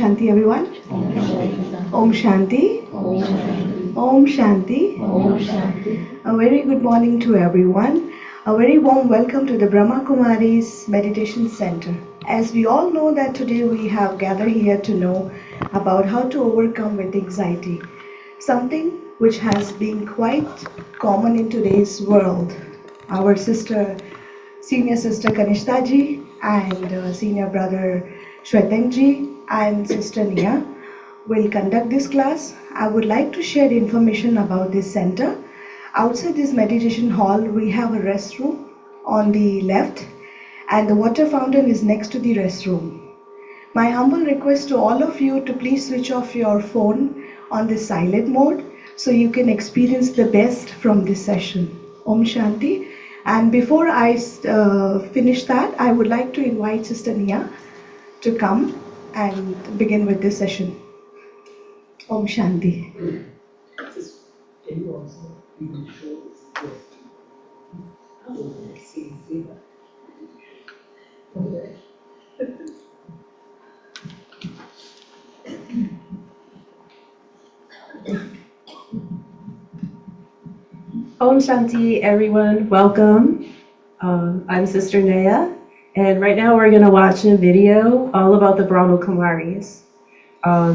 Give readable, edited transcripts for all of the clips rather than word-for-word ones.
Shanti, everyone. Om Shanti. Om Shanti. A very good morning to everyone. A very warm welcome to the Brahma Kumari's Meditation Center. As we all know that today we have gathered here to know about how to overcome with anxiety, something which has been quite common in today's world. Our senior sister Kanishtaji and senior brother Shwetanji and sister Nia will conduct this class. I would like to share information about this center. Outside this meditation hall, we have a restroom on the left and the water fountain is next to the restroom. My humble request to all of you to please switch off your phone on the silent mode so you can experience the best from this session. Om Shanti. And before I finish that, I would like to invite Sister Nia to come and begin with this session. Om Shanti. Om Shanti, everyone. Welcome. I'm Sister Naya, and right now we're going to watch a video all about the Brahma Kumaris.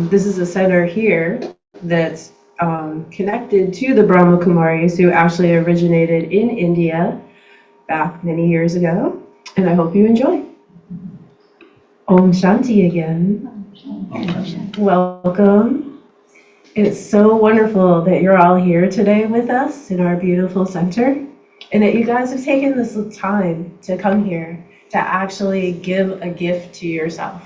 This is a center here that's connected to the Brahma Kumaris, who actually originated in India back many years ago, and I hope you enjoy. Om Shanti again. Welcome. It's so wonderful that you're all here today with us in our beautiful center, and that you guys have taken this time to come here to actually give a gift to yourself.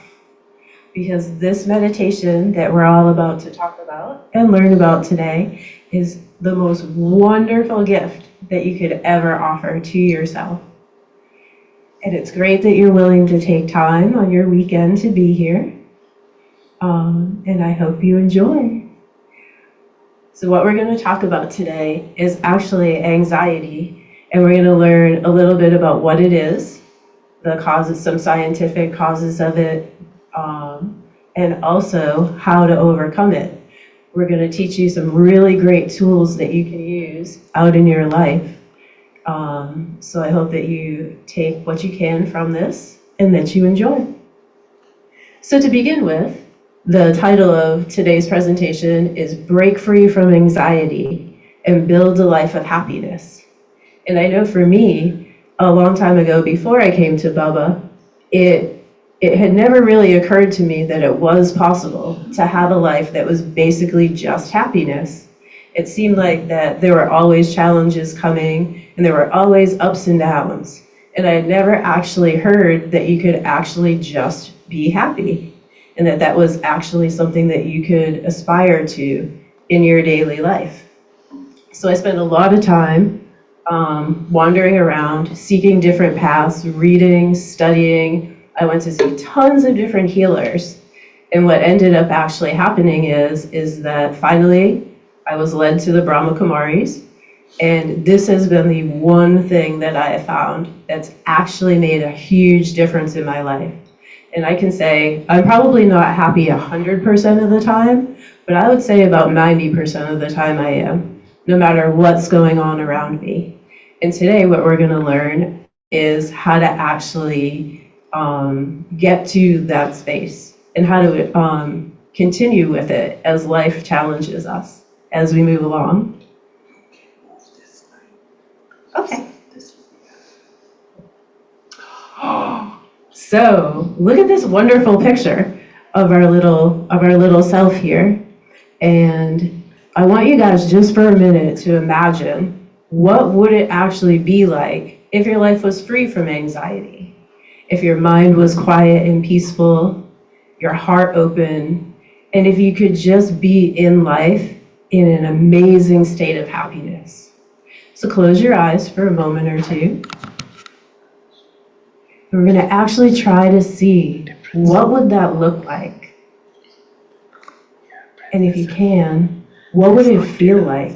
Because this meditation that we're all about to talk about and learn about today is the most wonderful gift that you could ever offer to yourself. And it's great that you're willing to take time on your weekend to be here. And I hope you enjoy. So what we're going to talk about today is actually anxiety, and we're going to learn a little bit about what it is, the causes, some scientific causes of it, and also how to overcome it. We're going to teach you some really great tools that you can use out in your life. So I hope that you take what you can from this and that you enjoy. So to begin with, the title of today's presentation is Break Free from Anxiety and Build a Life of Happiness. And I know for me, a long time ago, before I came to Baba, it had never really occurred to me that it was possible to have a life that was basically just happiness. It seemed like that there were always challenges coming and there were always ups and downs. And I had never actually heard that you could actually just be happy, and that was actually something that you could aspire to in your daily life. So I spent a lot of time wandering around, seeking different paths, reading, studying. I went to see tons of different healers. And what ended up actually happening is that finally I was led to the Brahma Kumaris. And this has been the one thing that I have found that's actually made a huge difference in my life. And I can say I'm probably not happy 100% of the time, but I would say about 90% of the time I am, no matter what's going on around me. And today what we're going to learn is how to actually get to that space and how to continue with it as life challenges us as we move along. Okay. So look at this wonderful picture of our little self here, and I want you guys just for a minute to imagine what would it actually be like if your life was free from anxiety, if your mind was quiet and peaceful, your heart open, and if you could just be in life in an amazing state of happiness. So close your eyes for a moment or two. We're going to actually try to see what would that look like. And if you can, what would it feel like?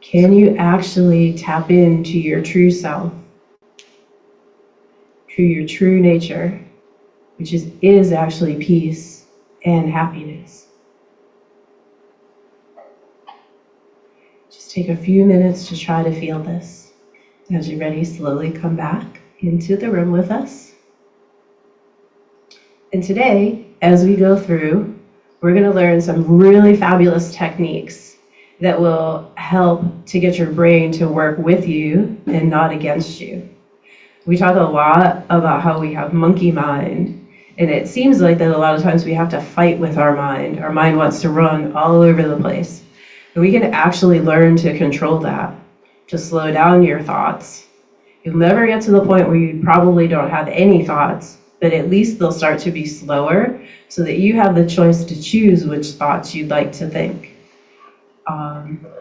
Can you actually tap into your true self, to your true nature, which is actually peace and happiness. Just take a few minutes to try to feel this. As you're ready, slowly come back into the room with us. And today, as we go through, we're going to learn some really fabulous techniques that will help to get your brain to work with you and not against you. We talk a lot about how we have monkey mind, and it seems like that a lot of times we have to fight with our mind. Our mind wants to run all over the place. And we can actually learn to control that, to slow down your thoughts. You'll never get to the point where you probably don't have any thoughts, but at least they'll start to be slower so that you have the choice to choose which thoughts you'd like to think.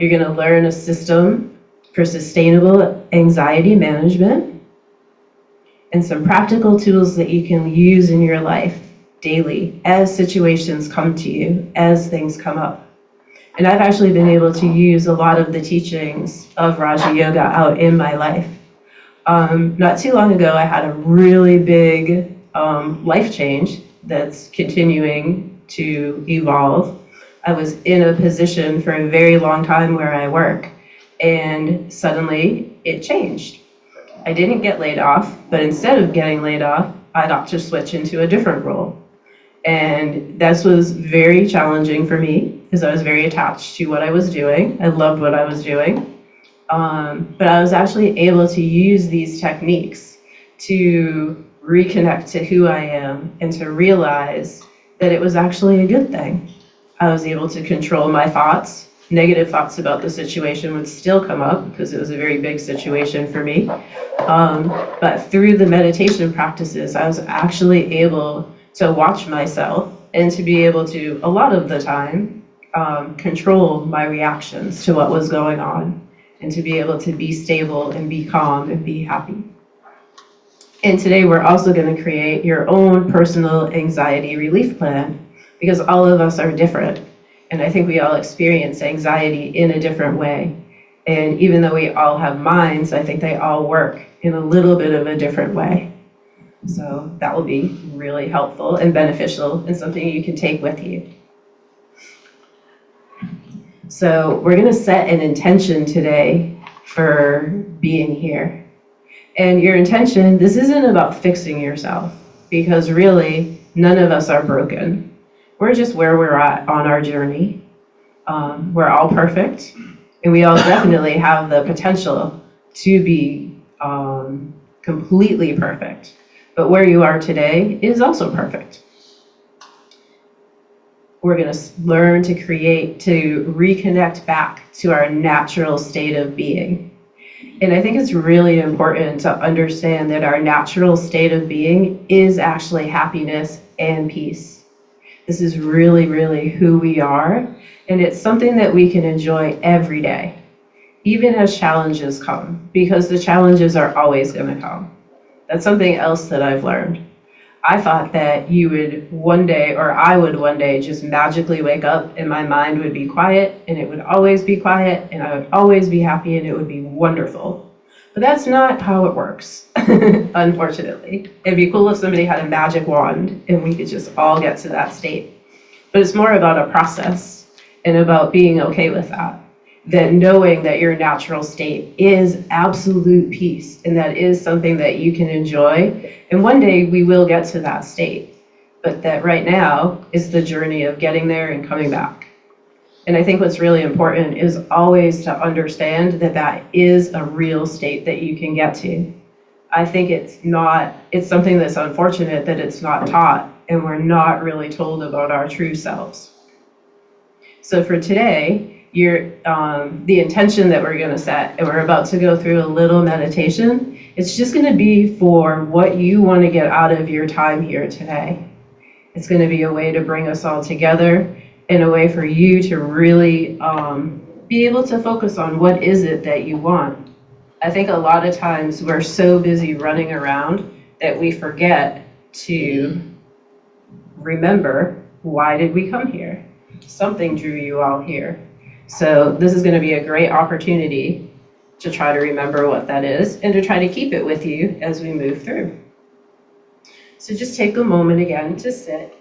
You're going to learn a system for sustainable anxiety management and some practical tools that you can use in your life daily as situations come to you, as things come up. And I've actually been able to use a lot of the teachings of Raja Yoga out in my life. Not too long ago, I had a really big life change that's continuing to evolve. I was in a position for a very long time where I work, and suddenly it changed. I didn't get laid off, but instead of getting laid off, I got to switch into a different role. And this was very challenging for me because I was very attached to what I was doing. I loved what I was doing. But I was actually able to use these techniques to reconnect to who I am and to realize that it was actually a good thing. I was able to control my thoughts. Negative thoughts about the situation would still come up because it was a very big situation for me. But through the meditation practices, I was actually able to watch myself and to be able to, a lot of the time, control my reactions to what was going on and to be able to be stable and be calm and be happy. And today we're also going to create your own personal anxiety relief plan because all of us are different. And I think we all experience anxiety in a different way. And even though we all have minds, I think they all work in a little bit of a different way. So that will be really helpful and beneficial and something you can take with you. So we're going to set an intention today for being here. And your intention, this isn't about fixing yourself, because really none of us are broken. We're just where we're at on our journey. We're all perfect, and we all definitely have the potential to be completely perfect. But where you are today is also perfect. We're going to learn to reconnect back to our natural state of being. And I think it's really important to understand that our natural state of being is actually happiness and peace. This is really, really who we are, and it's something that we can enjoy every day, even as challenges come, because the challenges are always going to come. That's something else that I've learned. I thought that you would one day, or I would one day, just magically wake up and my mind would be quiet, and it would always be quiet, and I would always be happy, and it would be wonderful. But that's not how it works, unfortunately. It'd be cool if somebody had a magic wand and we could just all get to that state. But it's more about a process and about being okay with that. That knowing that your natural state is absolute peace, and that is something that you can enjoy. And one day we will get to that state, but that right now is the journey of getting there and coming back. And I think what's really important is always to understand that that is a real state that you can get to. I think it's something that's unfortunate that it's not taught, and we're not really told about our true selves. So for today, the intention that we're going to set, and we're about to go through a little meditation, it's just going to be for what you want to get out of your time here today. It's going to be a way to bring us all together, and a way for you to really be able to focus on what is it that you want. I think a lot of times we're so busy running around that we forget to remember, why did we come here? Something drew you all here. So this is going to be a great opportunity to try to remember what that is and to try to keep it with you as we move through. So just take a moment again to sit.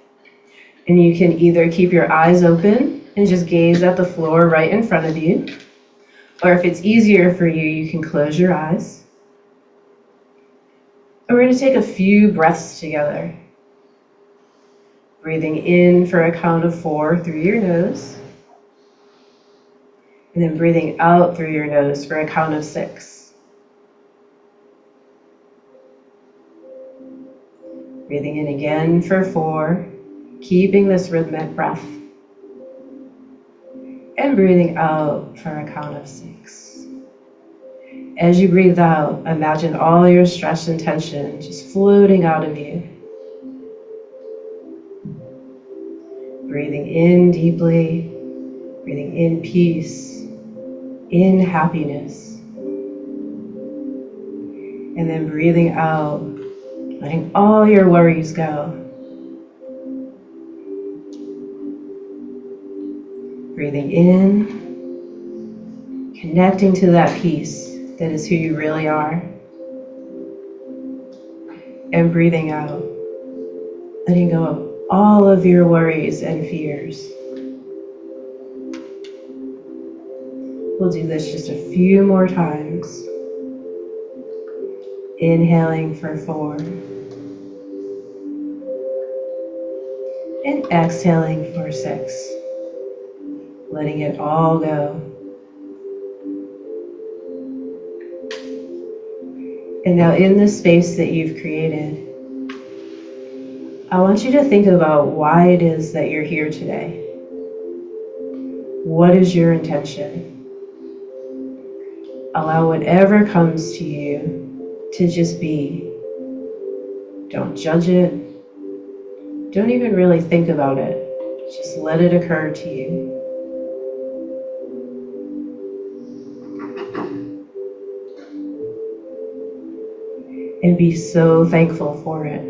And you can either keep your eyes open and just gaze at the floor right in front of you. Or if it's easier for you, you can close your eyes. And we're going to take a few breaths together. Breathing in for a count of 4 through your nose. And then breathing out through your nose for a count of 6. Breathing in again for 4, keeping this rhythmic breath. And breathing out for a count of 6. As you breathe out, imagine all your stress and tension just floating out of you. Breathing in deeply, breathing in peace, in happiness. And then breathing out, letting all your worries go. Breathing in, connecting to that peace that is who you really are. And breathing out, letting go of all of your worries and fears. We'll do this just a few more times. Inhaling for 4. And exhaling for 6. Letting it all go. And now in the space that you've created, I want you to think about why it is that you're here today. What is your intention? Allow whatever comes to you to just be. Don't judge it. Don't even really think about it. Just let it occur to you. And be so thankful for it.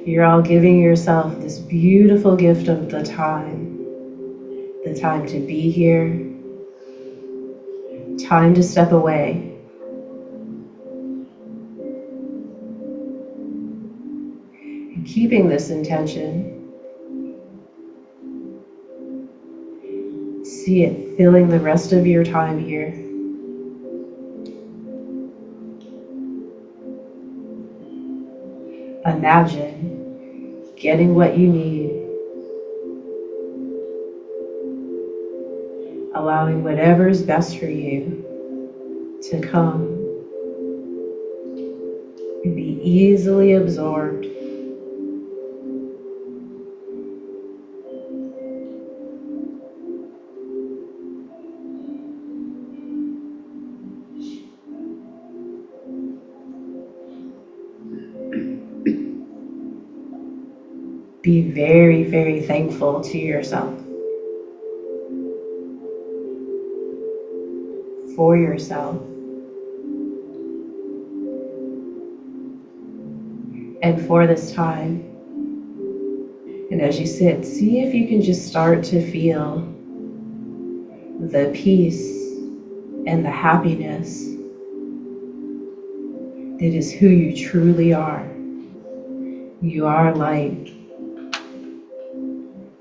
You're all giving yourself this beautiful gift of the time to be here, time to step away. And keeping this intention, see it filling the rest of your time here. Imagine getting what you need, allowing whatever's best for you to come and be easily absorbed. Be very, very thankful to yourself, for yourself, and for this time. And as you sit, see if you can just start to feel the peace and the happiness that is who you truly are. You are light.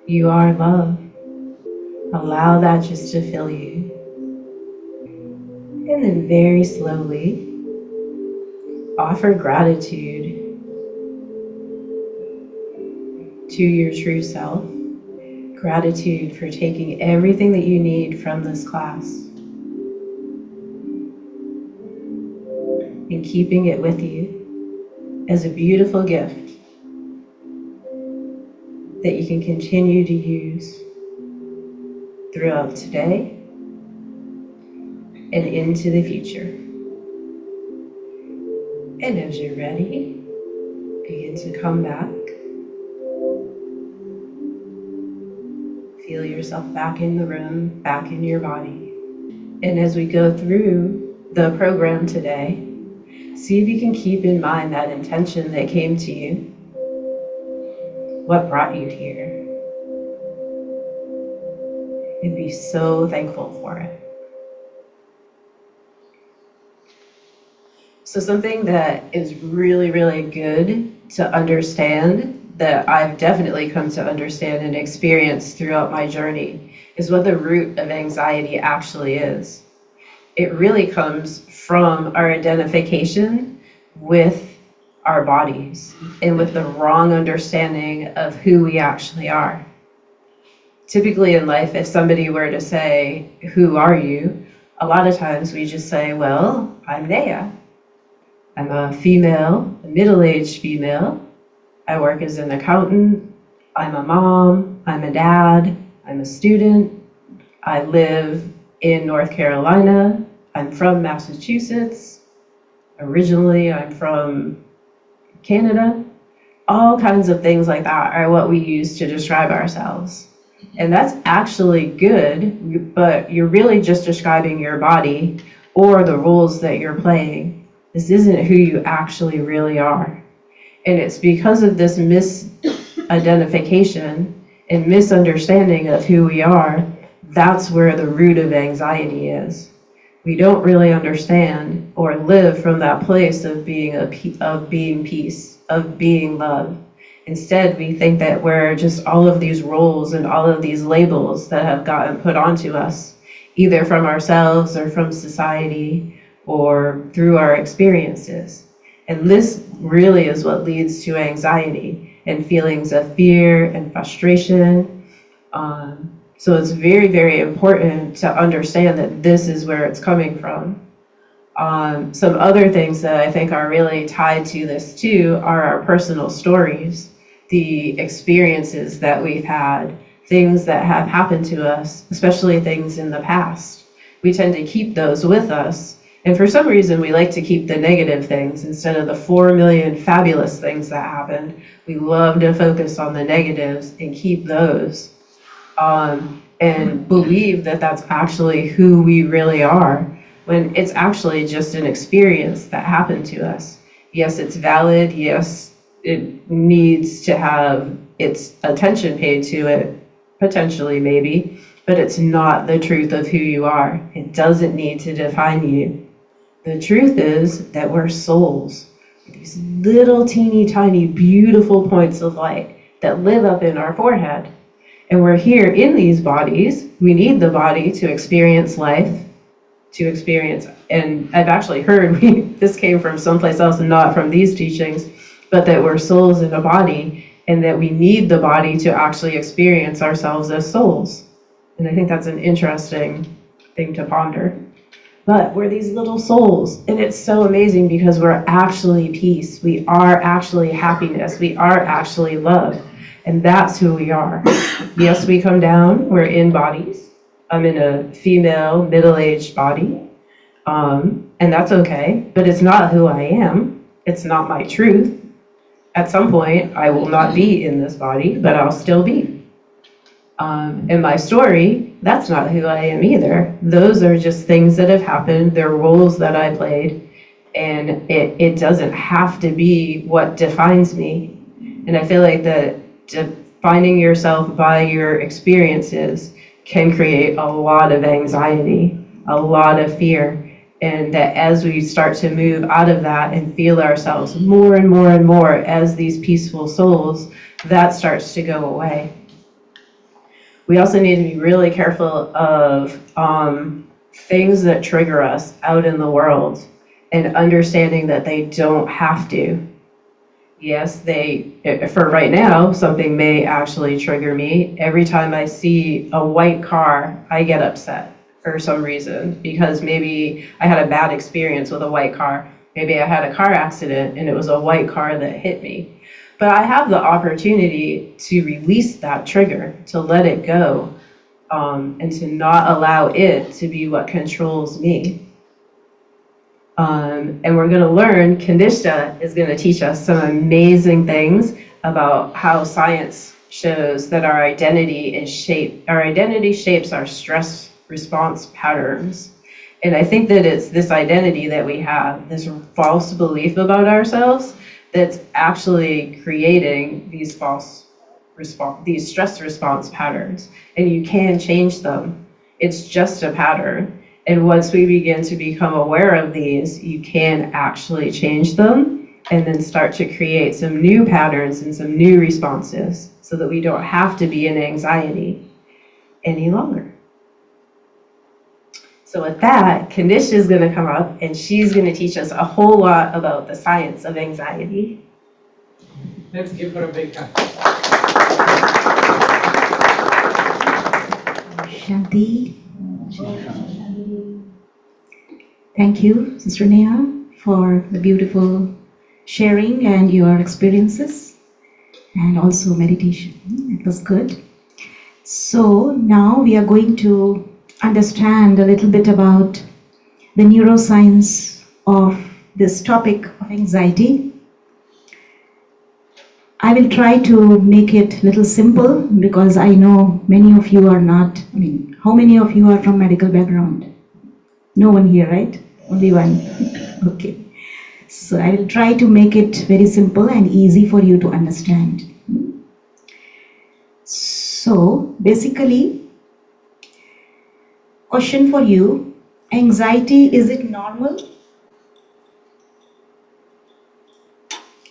You are love. Allow that just to fill you. And then very slowly, offer gratitude to your true self. Gratitude for taking everything that you need from this class and keeping it with you as a beautiful gift that you can continue to use throughout today and into the future. And as you're ready, begin to come back. Feel yourself back in the room, back in your body. And as we go through the program today, see if you can keep in mind that intention that came to you. What brought you here? And be so thankful for it. So something that is really, really good to understand, that I've definitely come to understand and experience throughout my journey, is what the root of anxiety actually is. It really comes from our identification with our bodies and with the wrong understanding of who we actually are. Typically in life, if somebody were to say, "Who are you?" a lot of times we just say, "Well, I'm Naya. I'm a female, a middle-aged female. I work as an accountant. I'm a mom. I'm a dad. I'm a student. I live in North Carolina. I'm from Massachusetts. Originally, I'm from Canada." All kinds of things like that are what we use to describe ourselves. And that's actually good, but you're really just describing your body or the roles that you're playing. This isn't who you actually really are. And it's because of this misidentification and misunderstanding of who we are, that's where the root of anxiety is. We don't really understand or live from that place of being peace, of being love. Instead, we think that we're just all of these roles and all of these labels that have gotten put onto us, either from ourselves or from society or through our experiences. And this really is what leads to anxiety and feelings of fear and frustration. So it's very, very important to understand that this is where it's coming from. Some other things that I think are really tied to this too are our personal stories, the experiences that we've had, things that have happened to us, especially things in the past. We tend to keep those with us. And for some reason, we like to keep the negative things instead of the 4 million fabulous things that happened. We love to focus on the negatives and keep those. And believe that that's actually who we really are, when it's actually just an experience that happened to us. Yes, it's valid. Yes, it needs to have its attention paid to it, potentially maybe, but it's not the truth of who you are. It doesn't need to define you. The truth is that we're souls, these little teeny tiny beautiful points of light that live up in our forehead. And we're here in these bodies. We need the body to experience life, and I've actually heard this came from someplace else and not from these teachings, but that we're souls in a body and that we need the body to actually experience ourselves as souls. And I think that's an interesting thing to ponder. But we're these little souls, and it's so amazing because we're actually peace. We are actually happiness. We are actually love. And that's who we are. Yes, we come down. We're in bodies. I'm in a female, middle-aged body. And that's okay. But it's not who I am. It's not my truth. At some point, I will not be in this body, but I'll still be. And my story, that's not who I am either. Those are just things that have happened. They're roles that I played. And it doesn't have to be what defines me. And I feel like that defining yourself by your experiences can create a lot of anxiety, a lot of fear. And that as we start to move out of that and feel ourselves more and more and more as these peaceful souls, that starts to go away. We also need to be really careful of things that trigger us out in the world and understanding that they don't have to. Yes, for right now, something may actually trigger me. Every time I see a white car, I get upset for some reason, because maybe I had a bad experience with a white car. Maybe I had a car accident and it was a white car that hit me. But I have the opportunity to release that trigger, to let it go, and to not allow it to be what controls me. And we're going to learn, Kanishta is going to teach us some amazing things about how science shows that our identity shapes our stress response patterns. And I think that it's this identity that we have, this false belief about ourselves, that's actually creating these stress response patterns. And you can change them. It's just a pattern. And once we begin to become aware of these, you can actually change them and then start to create some new patterns and some new responses so that we don't have to be in anxiety any longer. So with that, Kanish is going to come up and she's going to teach us a whole lot about the science of anxiety. Let's give her a big hand. Shanti. Thank you, Sister Neha, for the beautiful sharing and your experiences and also meditation. It was good. So now we are going to understand a little bit about the neuroscience of this topic of anxiety. I will try to make it a little simple because I know many of you are not, how many of you are from medical background? No one here, right? Only one. Okay. So I will try to make it very simple and easy for you to understand. So basically, question for you, anxiety, is it normal?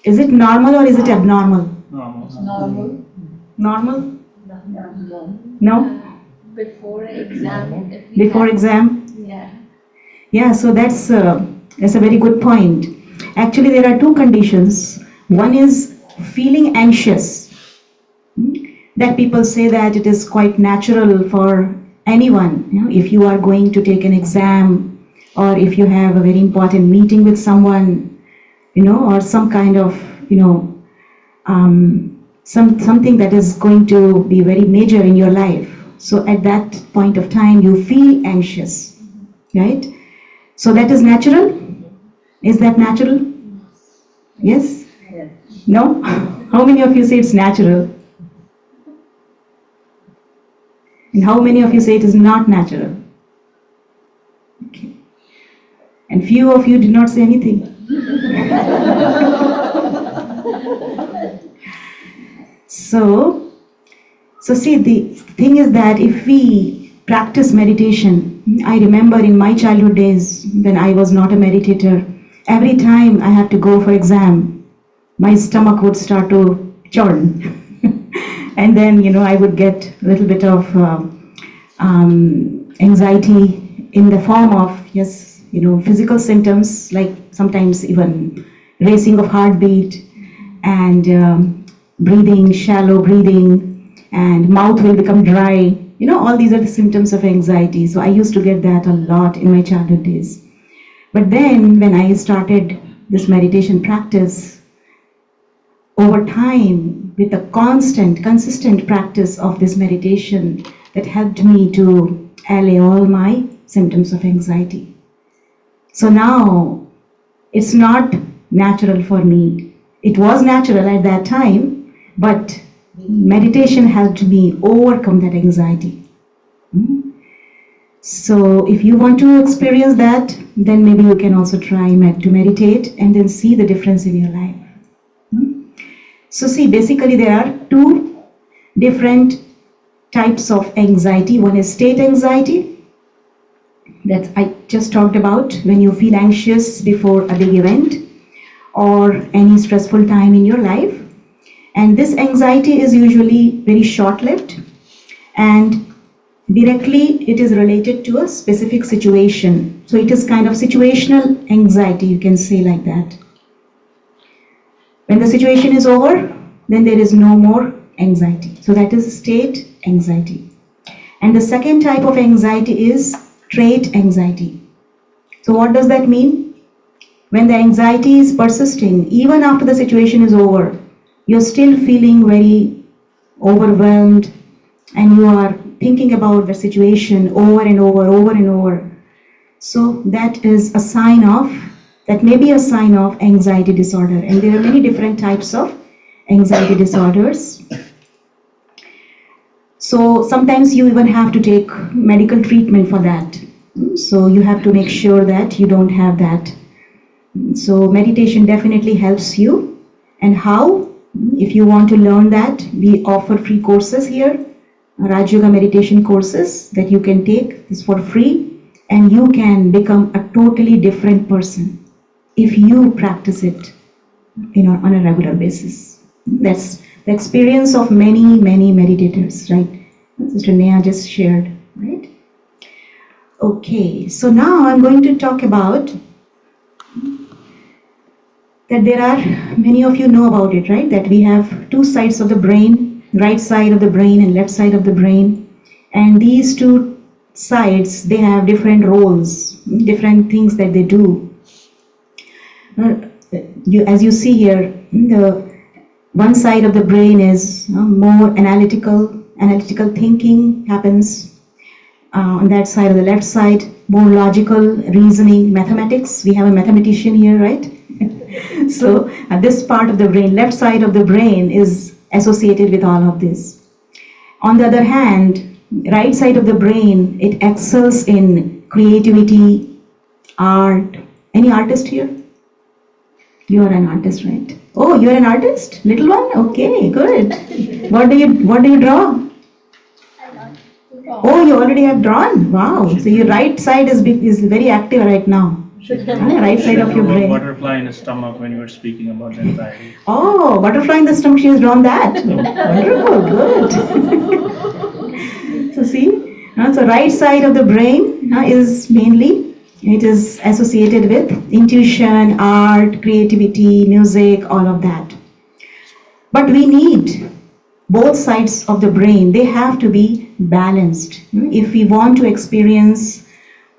Is it normal or is it abnormal? Normal. Normal? No. No? Before exam. if we Before have- exam? Yeah. Yeah, so that's a very good point. Actually, there are two conditions. One is feeling anxious. That people say that it is quite natural for anyone. If you are going to take an exam or if you have a very important meeting with someone, or some kind of, something that is going to be very major in your life. So at that point of time, you feel anxious, right? So that is natural? Is that natural? Yes? No? How many of you say it's natural? And how many of you say it is not natural? Okay. And few of you did not say anything. So see, the thing is that if we practice meditation, I remember in my childhood days when I was not a meditator, every time I have to go for exam, my stomach would start to churn. And then, I would get a little bit of anxiety in the form of, physical symptoms, like sometimes even racing of heartbeat and breathing, shallow breathing, and mouth will become dry. All these are the symptoms of anxiety. So I used to get that a lot in my childhood days. But then when I started this meditation practice, over time, with a consistent practice of this meditation, that helped me to allay all my symptoms of anxiety. So now, it's not natural for me. It was natural at that time, but meditation helped me overcome that anxiety. So if you want to experience that, then maybe you can also try to meditate and then see the difference in your life. So see, basically there are two different types of anxiety. One is state anxiety, that I just talked about, when you feel anxious before a big event or any stressful time in your life. And this anxiety is usually very short-lived and directly it is related to a specific situation. So it is kind of situational anxiety, you can say like that. When the situation is over, then there is no more anxiety. So that is state anxiety. And the second type of anxiety is trait anxiety. So what does that mean? When the anxiety is persisting, even after the situation is over, you're still feeling very overwhelmed and you are thinking about the situation over and over. So that is a sign of, that may be a sign of anxiety disorder. And there are many different types of anxiety disorders. So sometimes you even have to take medical treatment for that. So you have to make sure that you don't have that. So meditation definitely helps you. And how? If you want to learn that, we offer free courses here, Raj Yoga meditation courses that you can take. It's for free. and you can become a totally different person if you practice it, on a regular basis. That's the experience of many, many meditators, right? Sister Neha just shared, right? Okay, so now I'm going to talk about that there are, many of you know about it, right? That we have two sides of the brain, right side of the brain and left side of the brain. And these two sides, they have different roles, different things that they do. As you see here, the one side of the brain is more analytical thinking happens. On that side, of the left side, more logical reasoning, mathematics. We have a mathematician here, right? So this part of the brain, left side of the brain, is associated with all of this. On the other hand, right side of the brain, it excels in creativity, art. Any artist here? You are an artist, right? Oh, you are an artist? Little one? Okay, good. What do you draw? Oh, you already have drawn? Wow. So your right side is very active right now. Right side of your brain. Butterfly in the stomach when you were speaking about anxiety. Oh, butterfly in the stomach, she has drawn that. Wonderful, good. So see, so right side of the brain is mainly, it is associated with intuition, art, creativity, music, all of that. But we need both sides of the brain. They have to be balanced. If we want to experience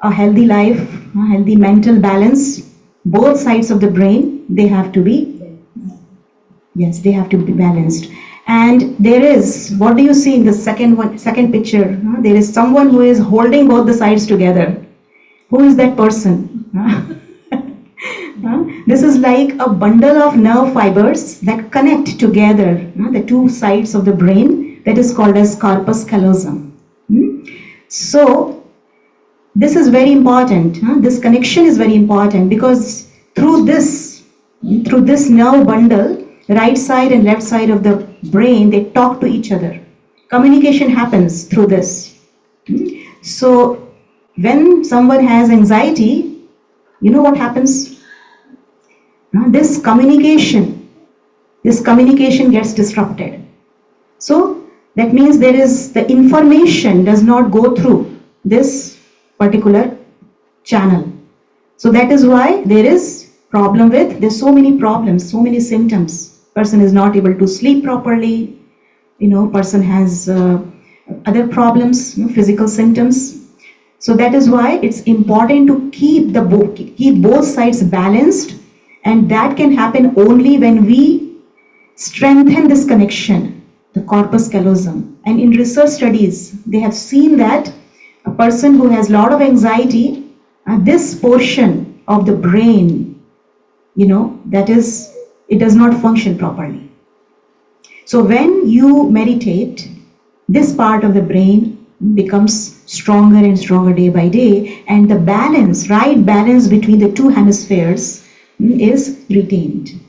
a healthy life, a healthy mental balance, both sides of the brain, they have to be, yes, they have to be balanced. And there is, what do you see in the second picture? There is someone who is holding both the sides together. Who is that person? This is like a bundle of nerve fibers that connect together the two sides of the brain, that is called as corpus callosum. So this is very important. This connection is very important because through this nerve bundle, right side and left side of the brain, they talk to each other. Communication happens through this. So when someone has anxiety, you know what happens? This communication gets disrupted. So that means the information does not go through this particular channel. So that is why there's so many problems, so many symptoms. Person is not able to sleep properly, person has other problems, physical symptoms. So that is why it's important to keep both sides balanced, and that can happen only when we strengthen this connection, the corpus callosum. And in research studies, they have seen that a person who has a lot of anxiety, this portion of the brain, it does not function properly. So when you meditate, this part of the brain becomes stronger and stronger day by day, and the right balance between the two hemispheres is retained.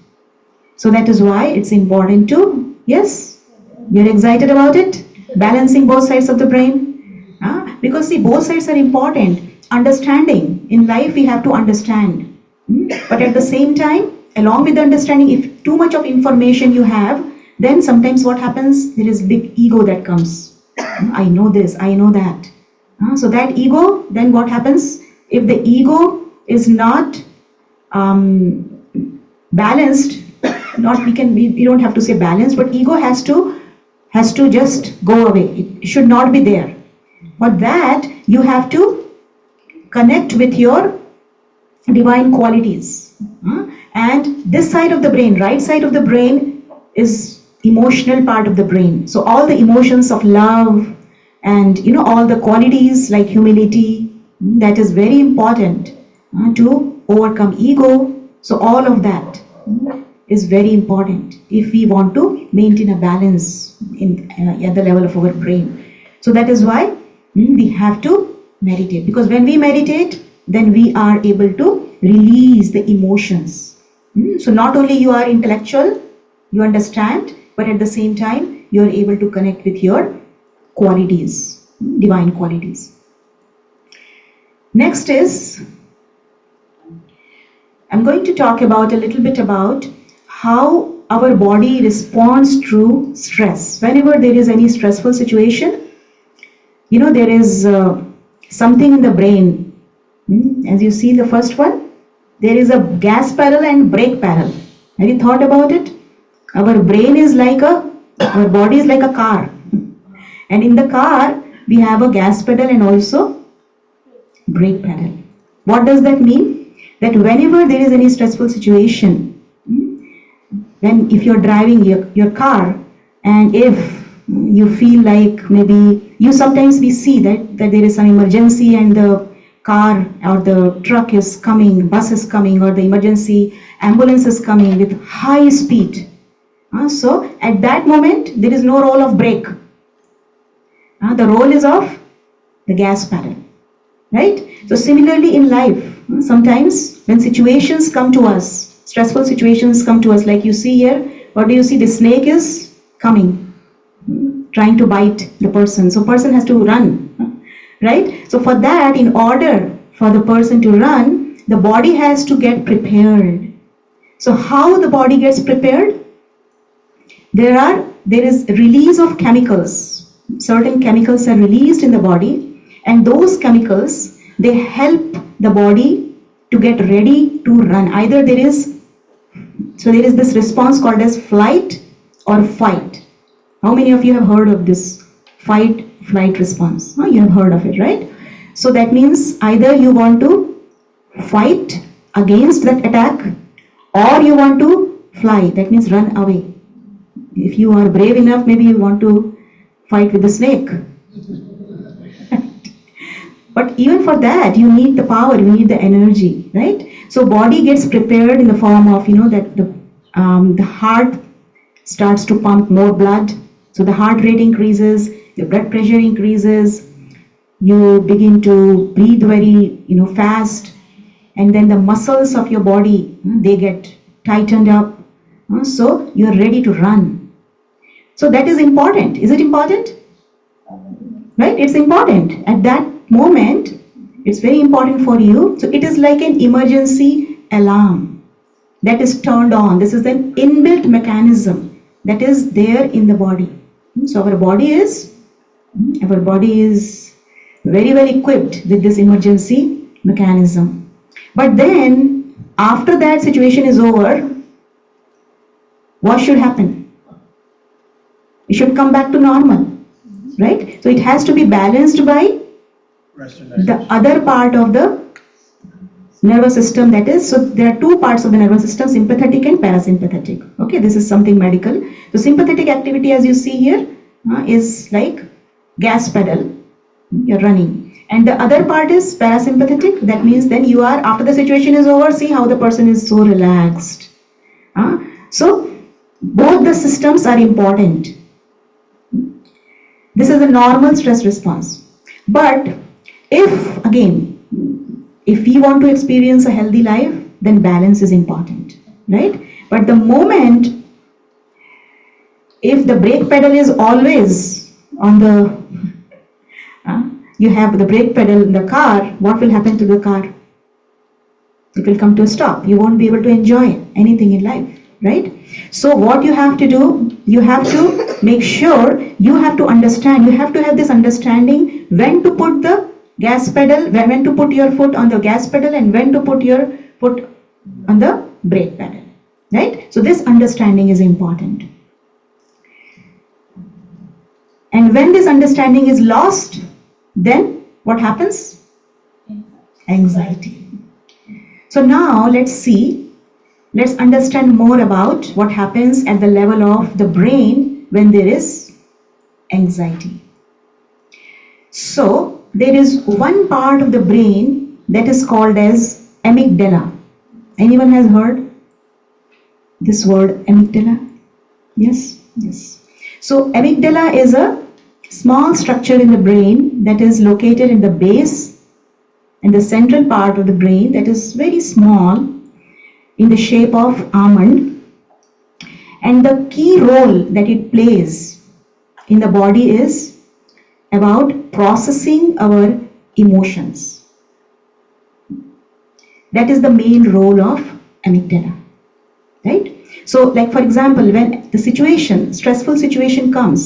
So that is why it's important to, yes, you're excited about it? Balancing both sides of the brain? Because see, both sides are important. Understanding, in life we have to understand. But at the same time, along with the understanding, if too much of information you have, then sometimes what happens, there is big ego that comes. I know this, I know that. So that ego, then what happens? If the ego is not balanced, we don't have to say balanced, but ego has to just go away. It should not be there. For that, you have to connect with your divine qualities. And this side of the brain, right side of the brain, is emotional part of the brain. So all the emotions of love and all the qualities like humility, that is very important to overcome ego. So all of that is very important if we want to maintain a balance at the level of our brain. So that is why we have to meditate, because when we meditate, then we are able to release the emotions. So not only you are intellectual, you understand, but at the same time you are able to connect with your qualities, divine qualities. Next is, I'm going to talk about a little bit about how our body responds to stress. Whenever there is any stressful situation, there is something in the brain. As you see the first one, there is a gas pedal and brake pedal. Have you thought about it? Our body is like a car. And in the car, we have a gas pedal and also brake pedal. What does that mean? That whenever there is any stressful situation, if you're driving your car, and if you feel like maybe sometimes we see that there is some emergency and the car or the truck is coming, bus is coming, or the emergency ambulance is coming with high speed. So at that moment, there is no role of brake. The role is of the gas pedal. Right? So similarly in life, sometimes when situations come to us, stressful situations come to us, like you see here, what do you see? The snake is coming, trying to bite the person. So person has to run, right? So for that, in order for the person to run, the body has to get prepared. So how the body gets prepared? There is release of chemicals. Certain chemicals are released in the body, and those chemicals, they help the body to get ready to run. Either there is this response called as flight or fight. How many of you have heard of this fight-flight response? You have heard of it, right? So that means either you want to fight against that attack, or you want to fly. That means run away. If you are brave enough, maybe you want to fight with the snake. But even for that, you need the power, you need the energy, right? So body gets prepared in the form of, that the heart starts to pump more blood. So the heart rate increases, your blood pressure increases, you begin to breathe very, fast, and then the muscles of your body, they get tightened up. So you are ready to run. So that is important. Is it important? Right? It's important. At that moment, it's very important for you. So it is like an emergency alarm that is turned on. This is an inbuilt mechanism that is there in the body. So our body is very well equipped with this emergency mechanism. But then after that situation is over, what should happen? It should come back to normal, right? So it has to be balanced by the other part of the nervous system, that is, so there are two parts of the nervous system, sympathetic and parasympathetic. Okay, this is something medical. So sympathetic activity, as you see here, is like gas pedal, you're running. And the other part is parasympathetic. That means then you are, after the situation is over, see how the person is so relaxed. So both the systems are important. This is a normal stress response. But if we want to experience a healthy life, then balance is important, right? But the moment, if the brake pedal is always on you have the brake pedal in the car, what will happen to the car? It will come to a stop. You won't be able to enjoy anything in life, right? So what you have to do, you have to make sure, you have to understand, you have to have this understanding when to put the gas pedal, when to put your foot on the gas pedal, and when to put your foot on the brake pedal, right? So this understanding is important. And when this understanding is lost, then what happens? Anxiety. So now let's understand more about what happens at the level of the brain when there is anxiety. So there is one part of the brain that is called as amygdala. Anyone has heard this word amygdala? Yes? Yes. So amygdala is a small structure in the brain that is located in the base and the central part of the brain that is very small, in the shape of almond, and the key role that it plays in the body is about processing our emotions. That is the main role of amygdala, right? So, like for example, when the stressful situation comes,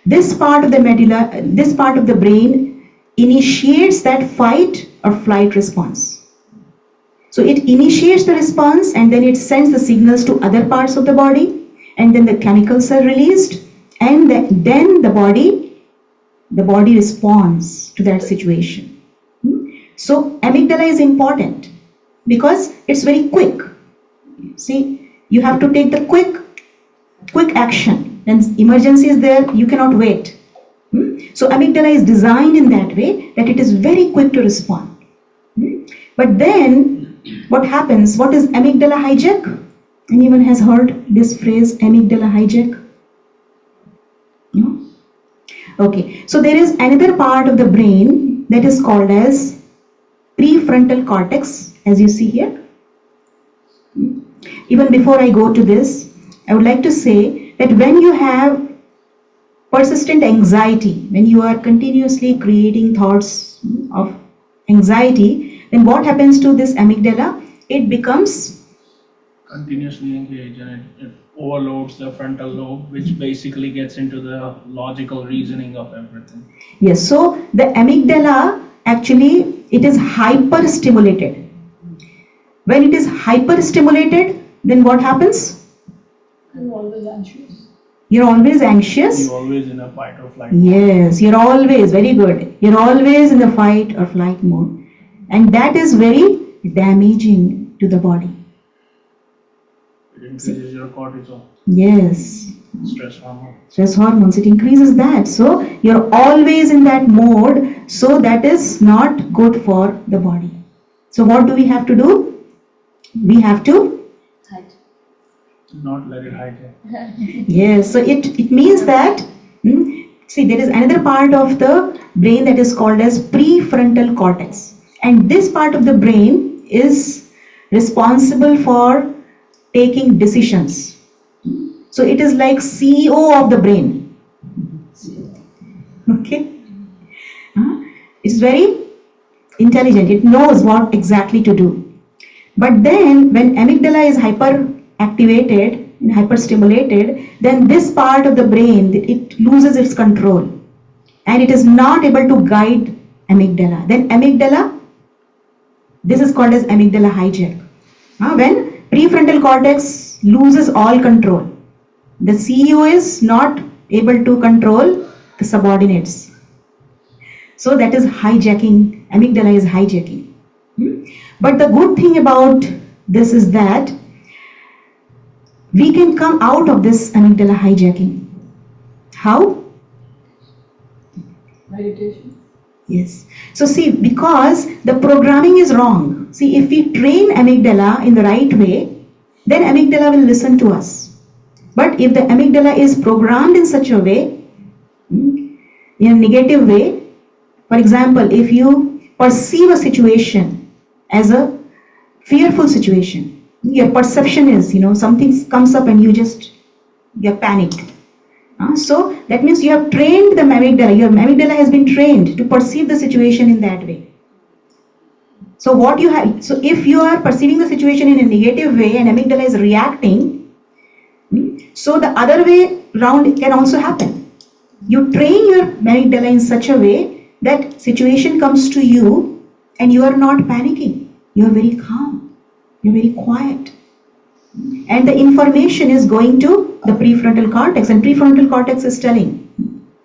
this part of the medulla, this part of the brain initiates that fight or flight response. So it initiates the response and then it sends the signals to other parts of the body, and then the chemicals are released, and then the body responds to that situation. So amygdala is important because it's very quick. See, you have to take the quick action. When emergency is there, you cannot wait. So amygdala is designed in that way that it is very quick to respond. But then what happens? What is amygdala hijack? Anyone has heard this phrase, amygdala hijack? No? Okay, so there is another part of the brain that is called as prefrontal cortex, as you see here. Even before I go to this, I would like to say that when you have persistent anxiety, when you are continuously creating thoughts of anxiety, then what happens to this amygdala? It becomes Continuously engaged, and it overloads the frontal lobe, which basically gets into the logical reasoning of everything. yes. So the amygdala actually it is hyper stimulated. When it is hyper stimulated, then what happens? I'm always anxious. You're always anxious. You're always in a fight or flight. Yes, you're always very good. You're always in the fight or flight mode, and that is very damaging to the body. It increases your cortisol, Yes, stress hormone. stress hormones, it increases that. So you're always in that mode, so that is not good for the body. So what do we have to do? We have to, Not let it hijack. yes, so it means that, see, there is another part of the brain that is called as prefrontal cortex, and this part of the brain is responsible for taking decisions. So it is like CEO of the brain. Okay? It's very intelligent. It knows what exactly to do. But then when amygdala is hyperactivated and hyperstimulated, then this part of the brain, it loses its control and it is not able to guide amygdala. Then amygdala, this is called as amygdala hijack. When prefrontal cortex loses all control, the CEO is not able to control the subordinates. So that is hijacking, amygdala is hijacking. But the good thing about this is that we can come out of this amygdala hijacking. How? Meditation. Yes. So see, because the programming is wrong. See, if we train amygdala in the right way, then amygdala will listen to us. But if the amygdala is programmed in such a way, in a negative way, for example, if you perceive a situation as a fearful situation, your perception is, something comes up and you're panicked. So that means you have trained the amygdala, your amygdala has been trained to perceive the situation in that way. So if you are perceiving the situation in a negative way and amygdala is reacting, so the other way round can also happen. You train your amygdala in such a way that situation comes to you and you are not panicking. You are very calm. You are very quiet. And the information is going to the prefrontal cortex, and prefrontal cortex is telling,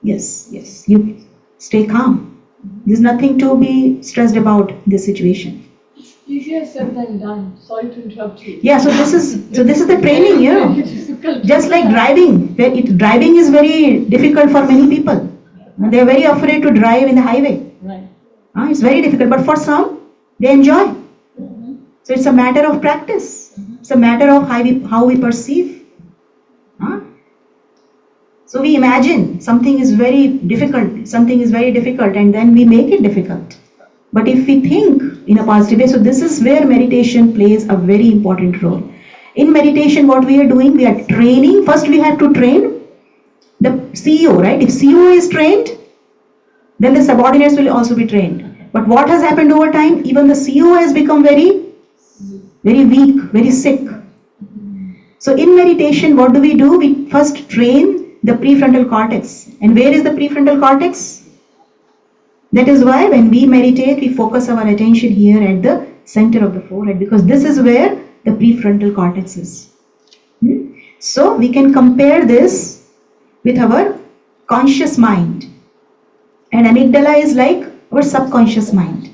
yes, you stay calm. There's nothing to be stressed about this situation. Easier said than done. Sorry to interrupt you. Yeah, so this is the training, Very difficult. Just like driving. Driving is very difficult for many people. They are very afraid to drive in the highway. Right. It's very difficult, but for some, they enjoy. So it's a matter of practice. It's a matter of how we perceive. So we imagine something is very difficult, and then we make it difficult. But if we think in a positive way, so this is where meditation plays a very important role. In meditation, what we are doing, we are training. First, we have to train the CEO, right? If CEO is trained, then the subordinates will also be trained. But what has happened over time? Even the CEO has become very very weak, very sick. So in meditation, what do? We first train the prefrontal cortex. And where is the prefrontal cortex? That is why when we meditate, we focus our attention here at the center of the forehead, because this is where the prefrontal cortex is. So we can compare this with our conscious mind. And amygdala is like our subconscious mind.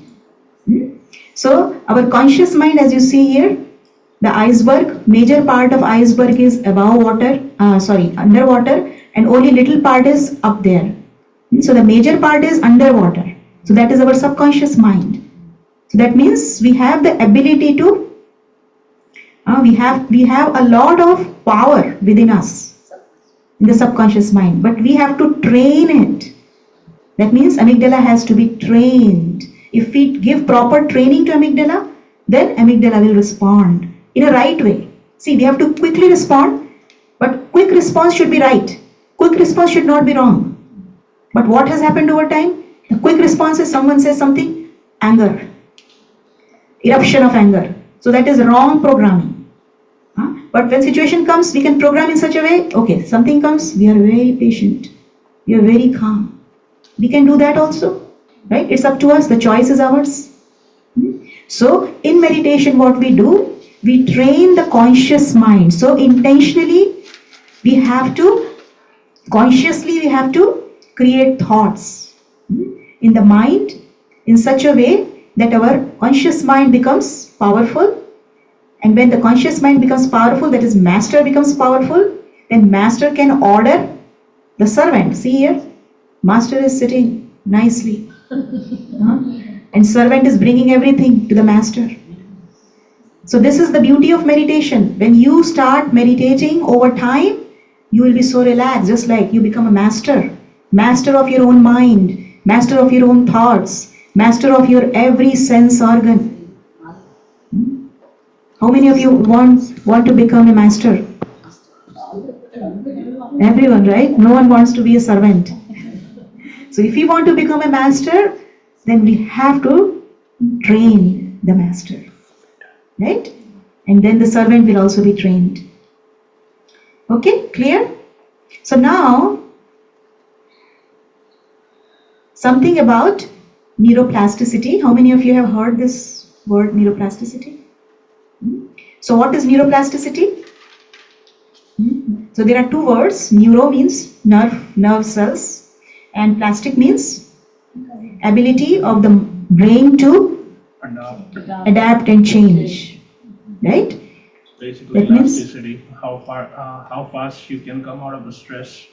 So our conscious mind, as you see here, the iceberg, major part of iceberg is underwater, and only little part is up there. So the major part is underwater. So that is our subconscious mind. So that means we have the ability to, we have a lot of power within us in the subconscious mind, but we have to train it. That means amygdala has to be trained. If we give proper training to amygdala, then amygdala will respond in a right way. See, we have to quickly respond, but quick response should be right. Quick response should not be wrong. But what has happened over time? The quick response is someone says something, anger, eruption of anger. So that is wrong programming. But when situation comes, we can program in such a way, okay, something comes, we are very patient, we are very calm. We can do that also, right? It's up to us, the choice is ours. So in meditation, what we do, we train the conscious mind. So intentionally, we have to, consciously we have to create thoughts in the mind in such a way that our conscious mind becomes powerful. And when the conscious mind becomes powerful, that is master becomes powerful, then master can order the servant. See here, master is sitting nicely. And servant is bringing everything to the master. So this is the beauty of meditation. When you start meditating over time, you will be so relaxed, just like you become a master. Master of your own mind, master of your own thoughts, master of your every sense organ. How many of you want to become a master? Everyone, right? No one wants to be a servant. So if you want to become a master, then we have to train the master, right? And then the servant will also be trained. Okay, clear? So now, something about neuroplasticity. How many of you have heard this word, neuroplasticity? So what is neuroplasticity? So there are two words. Neuro means nerve cells, and plastic means ability of the brain to adapt and change, right? Basically, That means- elasticity, how fast you can come out of the stress,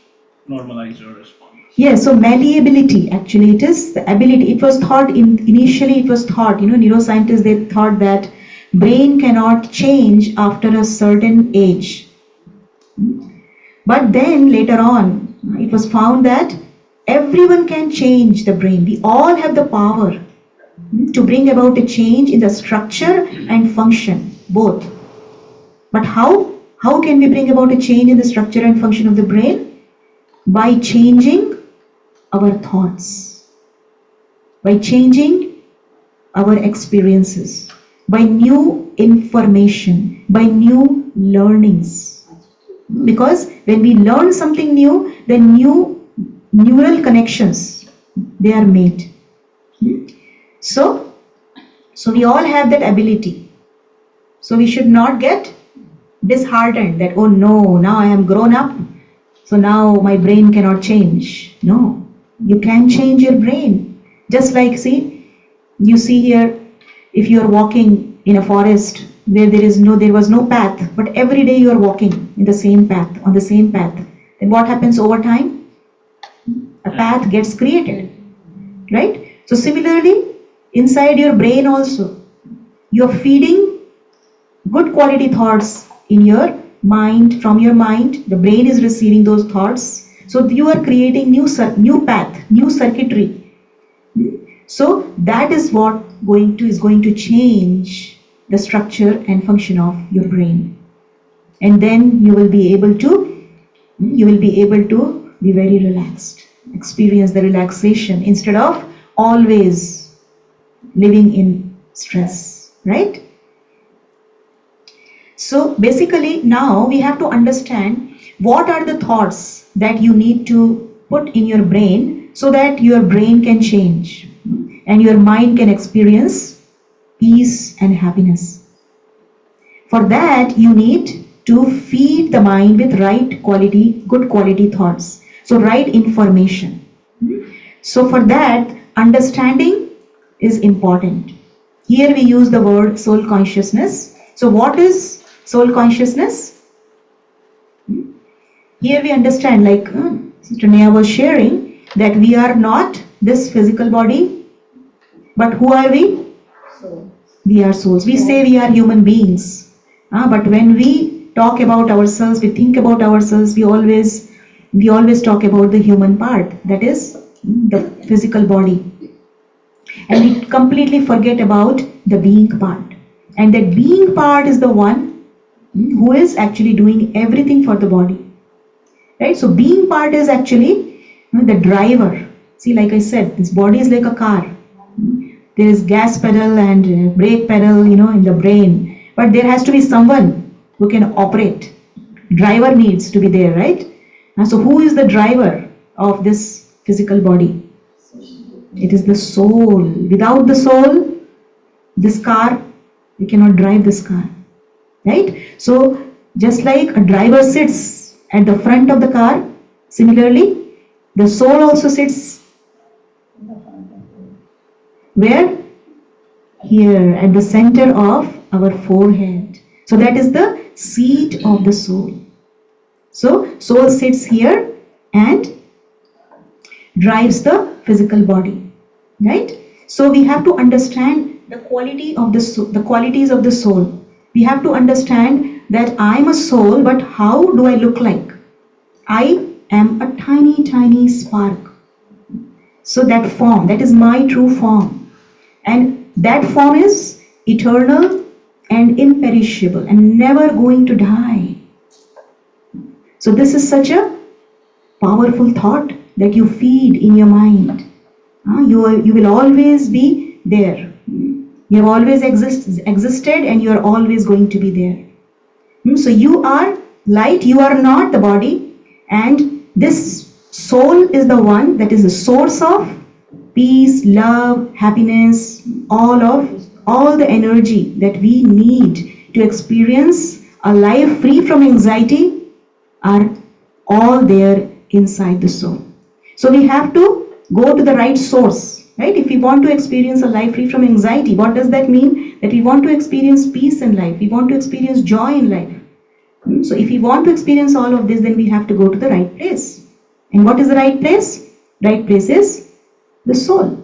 normalize your response. Yes, so malleability, actually it is the ability. It was thought initially, neuroscientists, they thought that brain cannot change after a certain age. But then later on, it was found that everyone can change the brain. We all have the power to bring about a change in the structure and function, both. But how can we bring about a change in the structure and function of the brain? By changing our thoughts, by changing our experiences, by new information, by new learnings. Because when we learn something new, then new neural connections, they are made. So we all have that ability. So we should not get disheartened that, oh no, now I am grown up, so now my brain cannot change. No, you can change your brain. Just like, you see here, if you are walking in a forest where there was no path, but every day you are walking in the same path, on the same path, then what happens over time? A path gets created, right? So similarly, inside your brain also, you are feeding good quality thoughts in your mind, from your mind, the brain is receiving those thoughts. So you are creating new path, new circuitry. So that is what is going to change the structure and function of your brain. And then you will be able to be very relaxed, experience the relaxation instead of always living in stress, right? So basically now we have to understand what are the thoughts that you need to put in your brain so that your brain can change and your mind can experience peace and happiness. For that you need to feed the mind with right quality, good quality thoughts. So right information. So for that understanding is important. Here we use the word soul consciousness. So what is soul consciousness? Here we understand, like Sister Neha was sharing, that we are not this physical body, but who are we? So, We are souls. We say we are human beings, but when we talk about ourselves, we think about ourselves, we always talk about the human part, that is the physical body, and we completely forget about the being part. And that being part is the one who is actually doing everything for the body. Right? So being part is actually the driver. See, like I said, this body is like a car. There is gas pedal and brake pedal, in the brain. But there has to be someone who can operate. Driver needs to be there, right? So who is the driver of this physical body? It is the soul. Without the soul, this car, we cannot drive this car. Right? So just like a driver sits at the front of the car, similarly, the soul also sits where? Here, at the center of our forehead. So that is the seat of the soul. So soul sits here and drives the physical body. Right? So we have to understand the quality of the soul, the qualities of the soul. We have to understand that I am a soul, but how do I look like? I am a tiny, tiny spark. So that form, that is my true form. And that form is eternal and imperishable and never going to die. So this is such a powerful thought that you feed in your mind. You will always be there. You have always existed and you are always going to be there. So you are light, you are not the body, and this soul is the one that is the source of peace, love, happiness, all the energy that we need to experience a life free from anxiety are all there inside the soul. So we have to go to the right source, right? If we want to experience a life free from anxiety, what does that mean? That we want to experience peace in life, we want to experience joy in life. So if we want to experience all of this, then we have to go to the right place. And what is the right place? Right place is the soul.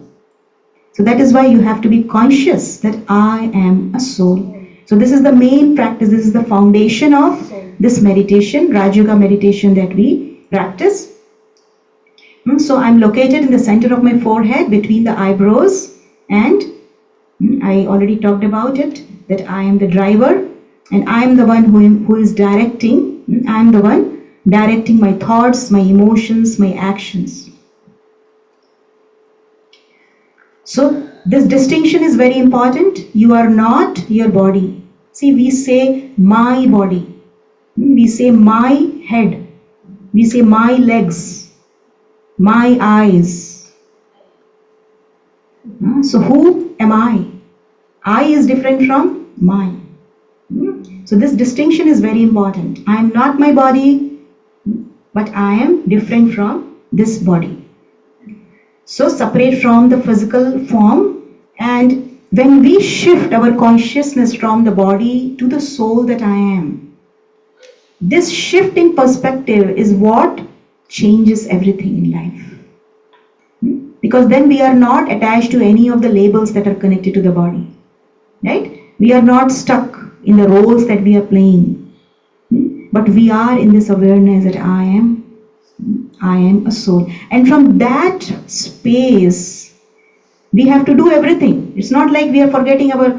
So that is why you have to be conscious that I am a soul. So this is the main practice, this is the foundation of this meditation, Raj Yoga meditation that we practice. So I'm located in the center of my forehead between the eyebrows, and I already talked about it, that I am the driver and I am the one who is directing. I am the one directing my thoughts, my emotions, my actions. So this distinction is very important. You are not your body. See, we say my body. We say my head. We say my legs. My eyes. So who am I? I is different from mine. So this distinction is very important. I am not my body, but I am different from this body. So separate from the physical form, and when we shift our consciousness from the body to the soul that I am, this shift in perspective is what changes everything in life. Because then we are not attached to any of the labels that are connected to the body. Right? We are not stuck in the roles that we are playing. But we are in this awareness that I am a soul. And from that space, we have to do everything. It's not like we are forgetting our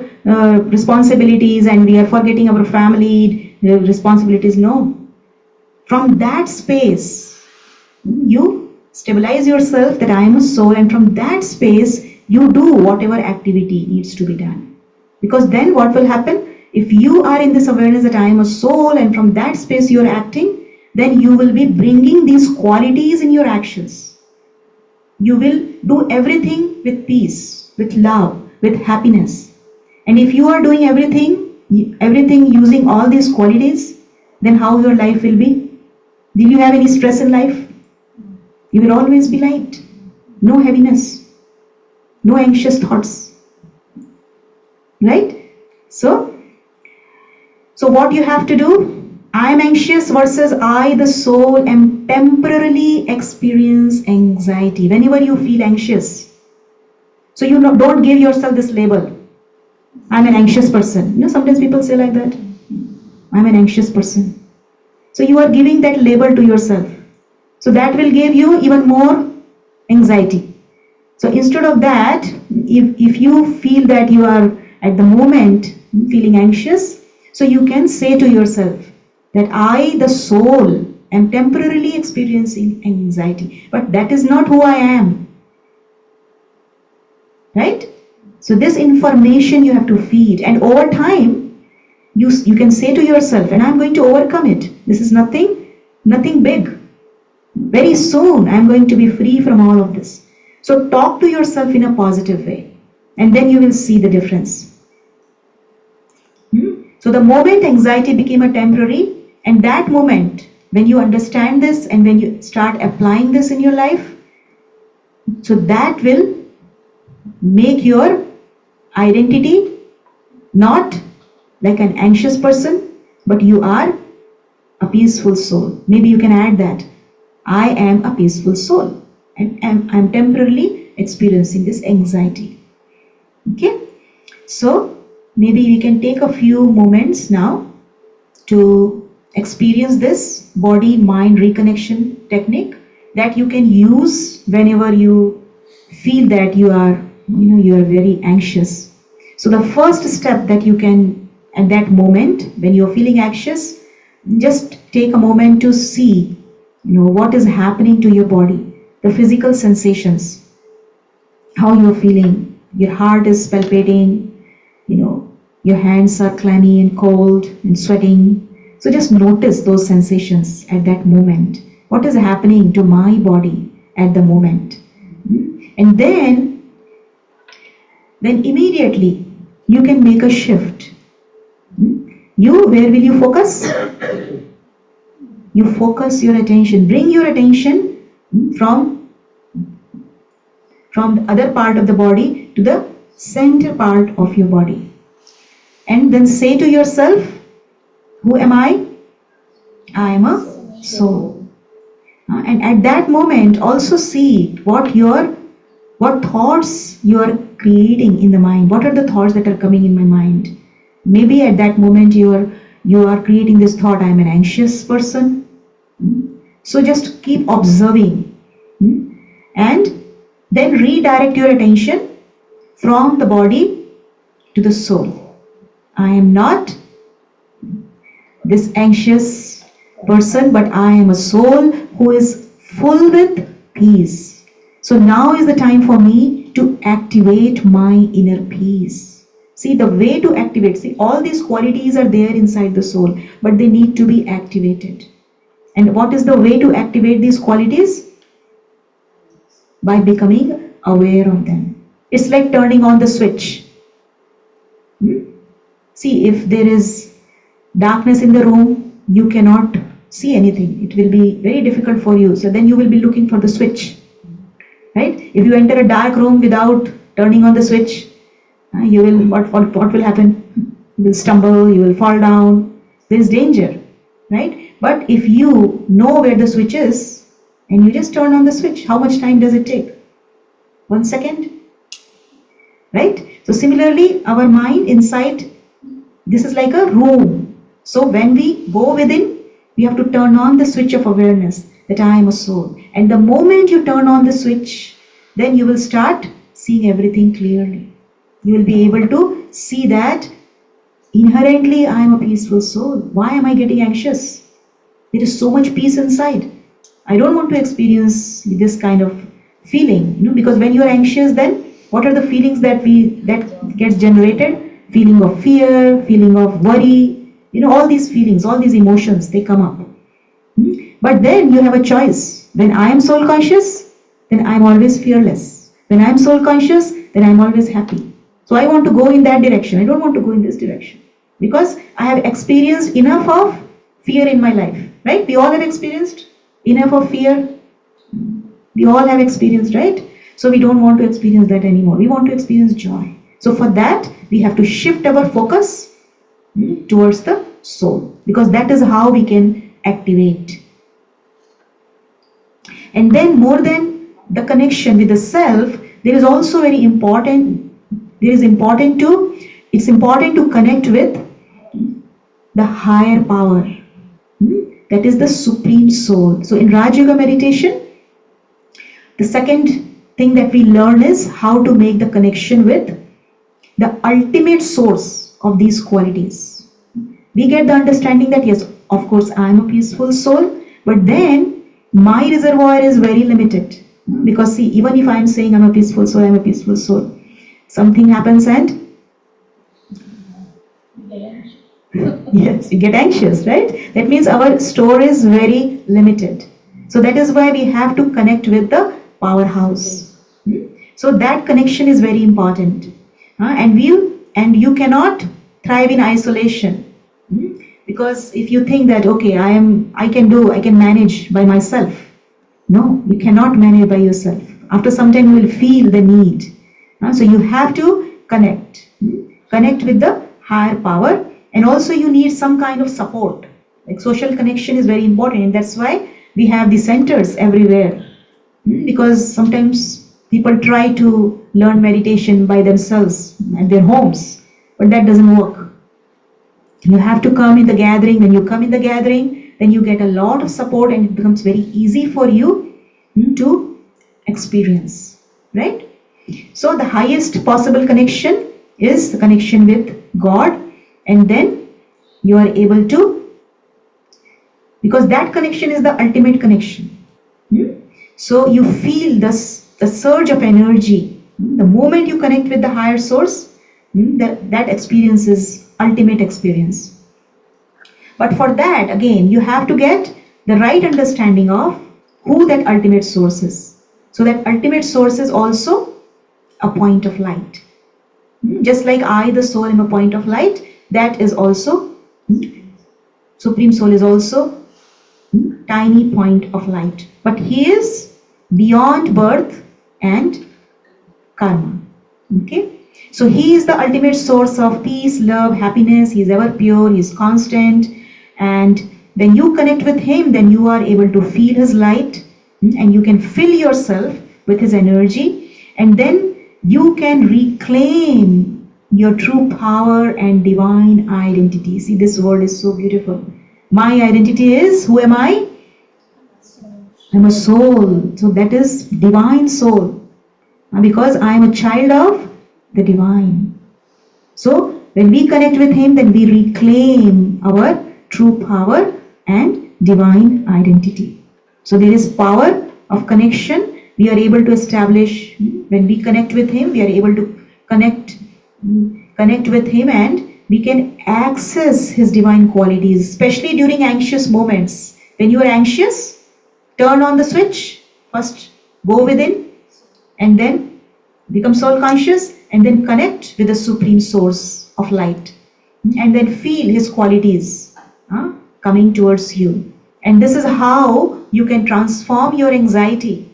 responsibilities and we are forgetting our family responsibilities. No. From that space, you stabilize yourself that I am a soul, and from that space, you do whatever activity needs to be done. Because then what will happen? if you are in this awareness that I am a soul, and from that space you are acting, then you will be bringing these qualities in your actions. You will do everything with peace, with love, with happiness. And if you are doing everything using all these qualities, then how your life will be? Will you have any stress in life? You will always be light. No heaviness. No anxious thoughts. Right? So what you have to do? I am anxious versus I, the soul, am temporarily experience anxiety. Whenever you feel anxious, so you don't give yourself this label. I'm an anxious person. You know, sometimes people say like that. I'm an anxious person. So you are giving that label to yourself. So that will give you even more anxiety. So instead of that, if you feel that you are at the moment feeling anxious, so you can say to yourself that I, the soul, am temporarily experiencing anxiety. But that is not who I am. Right? So this information you have to feed, and over time you can say to yourself, and I'm going to overcome it. This is nothing big. Very soon I'm going to be free from all of this. So talk to yourself in a positive way, and then you will see the difference. So the moment anxiety became a temporary, and that moment when you understand this and when you start applying this in your life, so that will make your identity not like an anxious person, but you are a peaceful soul. Maybe you can add that I am a peaceful soul, and I'm temporarily experiencing this anxiety. Okay, so maybe we can take a few moments now to experience this body-mind reconnection technique that you can use whenever you feel that you are very anxious. So the first step that you can, at that moment when you're feeling anxious, just take a moment to see what is happening to your body, the physical sensations, how you're feeling. Your heart is palpitating, your hands are clammy and cold and sweating. So just notice those sensations at that moment. What is happening to my body at the moment? And then immediately you can make a shift. Where will you focus? You focus your attention. Bring your attention from the other part of the body to the center part of your body. And then say to yourself, who am I? I am a soul. And at that moment also see what thoughts you are creating in the mind. What are the thoughts that are coming in my mind? Maybe at that moment you are creating this thought, I am an anxious person. So just keep observing, and then redirect your attention from the body to the soul. I am not this anxious person, but I am a soul who is full with peace. So now is the time for me to activate my inner peace. See, the way to activate, all these qualities are there inside the soul, but they need to be activated. And what is the way to activate these qualities? By becoming aware of them. It's like turning on the switch. See, if there is darkness in the room, you cannot see anything. It will be very difficult for you. So then you will be looking for the switch. Right? If you enter a dark room without turning on the switch, you will what will happen? You will stumble, you will fall down. There is danger. Right? But if you know where the switch is and you just turn on the switch, how much time does it take? 1 second? Right? So similarly, our mind inside, this is like a room. So when we go within, we have to turn on the switch of awareness that I am a soul. And the moment you turn on the switch, then you will start seeing everything clearly. You will be able to see that inherently I am a peaceful soul. Why am I getting anxious? There is so much peace inside. I don't want to experience this kind of feeling, because when you are anxious, then what are the feelings that gets generated? feeling of fear, feeling of worry, all these feelings, all these emotions, they come up. But then you have a choice. When I am soul conscious, then I am always fearless. When I am soul conscious, then I am always happy. So I want to go in that direction. I don't want to go in this direction. Because I have experienced enough of fear in my life. Right? We all have experienced enough of fear. We all have experienced, right? So we don't want to experience that anymore. We want to experience joy. So for that, we have to shift our focus towards the soul. Because that is how we can activate. And then more than the connection with the self, there is also very important, it's important to connect with the higher power. That is the Supreme Soul. So in Raj Yoga meditation, the second thing that we learn is how to make the connection with the ultimate source of these qualities. We get the understanding that yes, of course I am a peaceful soul, but then my reservoir is very limited. Because see, even if I am saying I'm a peaceful soul, something happens and yes, you get anxious, right? That means our store is very limited. So that is why we have to connect with the powerhouse. So that connection is very important. And you cannot thrive in isolation. Because if you think that okay, I can manage by myself. No, you cannot manage by yourself. After some time you will feel the need. So you have to connect with the higher power, and also you need some kind of support. Like social connection is very important, and that's why we have the centers everywhere. Because sometimes people try to learn meditation by themselves at their homes, but that doesn't work. You have to come in the gathering. When you come in the gathering, then you get a lot of support and it becomes very easy for you to experience, right? So the highest possible connection is the connection with God, and then you are able to, because that connection is the ultimate connection. So you feel the surge of energy. The moment you connect with the higher source, that experience is ultimate experience. But for that, again, you have to get the right understanding of who that ultimate source is. So that ultimate source is also a point of light. Just like I, the soul, am a point of light, that is also, Supreme Soul is also tiny point of light. But he is beyond birth and karma. Okay? So he is the ultimate source of peace, love, happiness. He is ever pure, he is constant. And when you connect with him, then you are able to feel his light, and you can fill yourself with his energy, and then you can reclaim your true power and divine identity. See, this word is so beautiful. My identity is, who am I? I'm a soul. So that is divine soul. Because I am a child of the divine. So when we connect with him, then we reclaim our true power and divine identity. So there is power of connection. We are able to establish, when we connect with him, we are able to connect with him, and we can access his divine qualities, especially during anxious moments. When you are anxious, turn on the switch. First go within, and then become soul conscious, and then connect with the Supreme Source of light, and then feel his qualities coming towards you. And this is how you can transform your anxiety.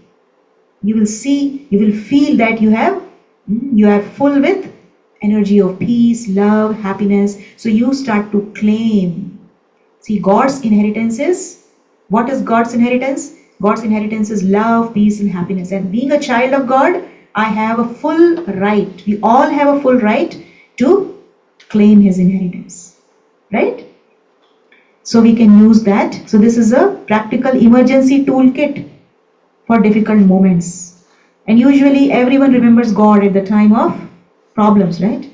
You will feel that you are full with energy of peace, love, happiness. So you start to claim. See, God's inheritance is, what is God's inheritance? God's inheritance is love, peace, and happiness. And being a child of God, I have a full right. We all have a full right to claim his inheritance. Right? So we can use that. So this is a practical emergency toolkit for difficult moments. And usually everyone remembers God at the time of problems, right?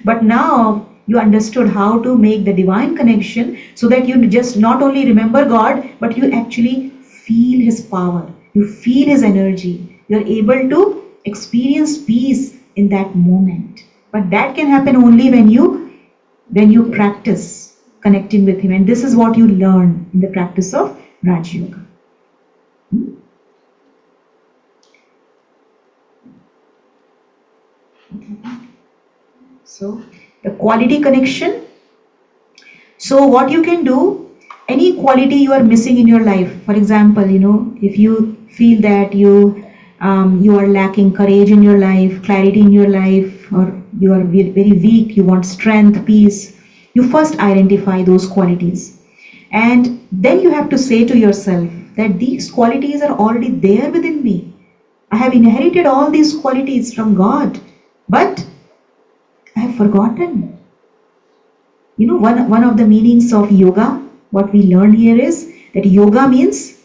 But now you understood how to make the divine connection, so that you just not only remember God, but you actually feel his power. You feel his energy. You are able to experience peace in that moment. But that can happen only when you practice connecting with Him. And this is what you learn in the practice of Raj Yoga. So, the quality connection. So, what you can do, any quality you are missing in your life. For example, if you feel that you are lacking courage in your life, clarity in your life, or you are very weak, you want strength, peace, you first identify those qualities. And then you have to say to yourself that these qualities are already there within me. I have inherited all these qualities from God, but I have forgotten. One of the meanings of yoga, what we learn here is that yoga means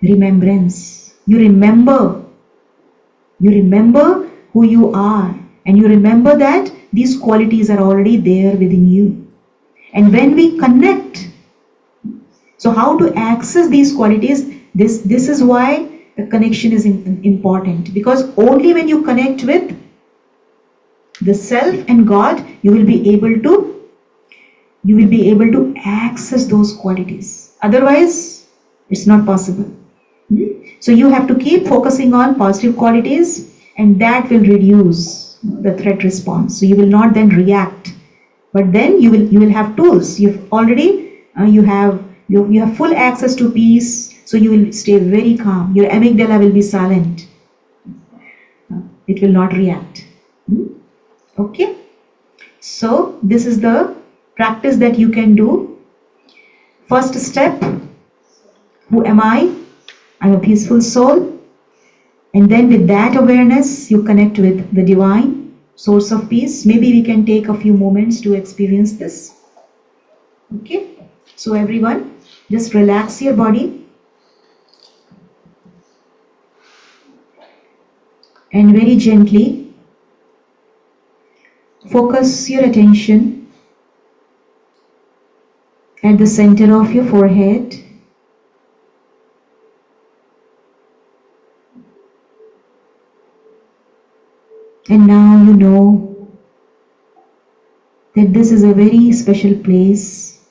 remembrance. You remember who you are, and you remember that these qualities are already there within you. And when we connect, so how to access these qualities, this is why the connection is important, because only when you connect with the self and God, you will be able to access those qualities. Otherwise, it's not possible. So you have to keep focusing on positive qualities, and that will reduce the threat response. So you will not then react, but then you will have tools. You've already you have full access to peace, so you will stay very calm. Your amygdala will be silent. It will not react. Okay? So this is the practice that you can do. First step, who am I? I'm a peaceful soul. And then with that awareness, you connect with the divine source of peace. Maybe we can take a few moments to experience this. Okay? So everyone, just relax your body. And very gently, focus your attention at the center of your forehead. And now you know that this is a very special place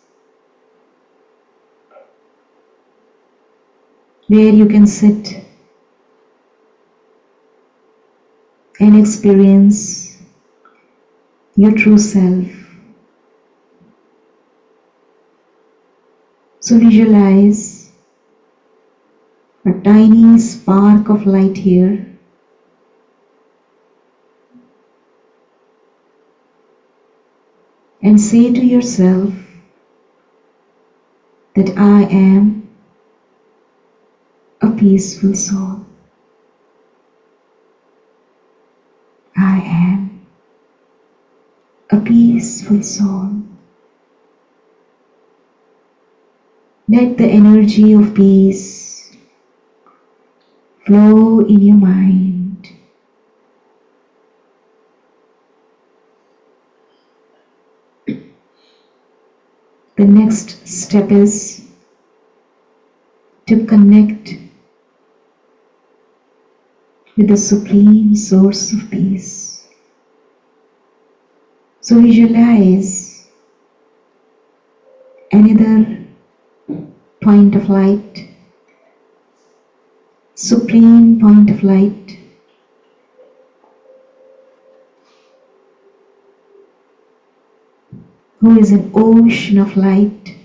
where you can sit and experience your true self. So visualize a tiny spark of light here. And say to yourself that I am a peaceful soul. I am a peaceful soul. Let the energy of peace flow in your mind. The next step is to connect with the Supreme Source of Peace. So visualize another point of light, supreme point of light, who is an ocean of light.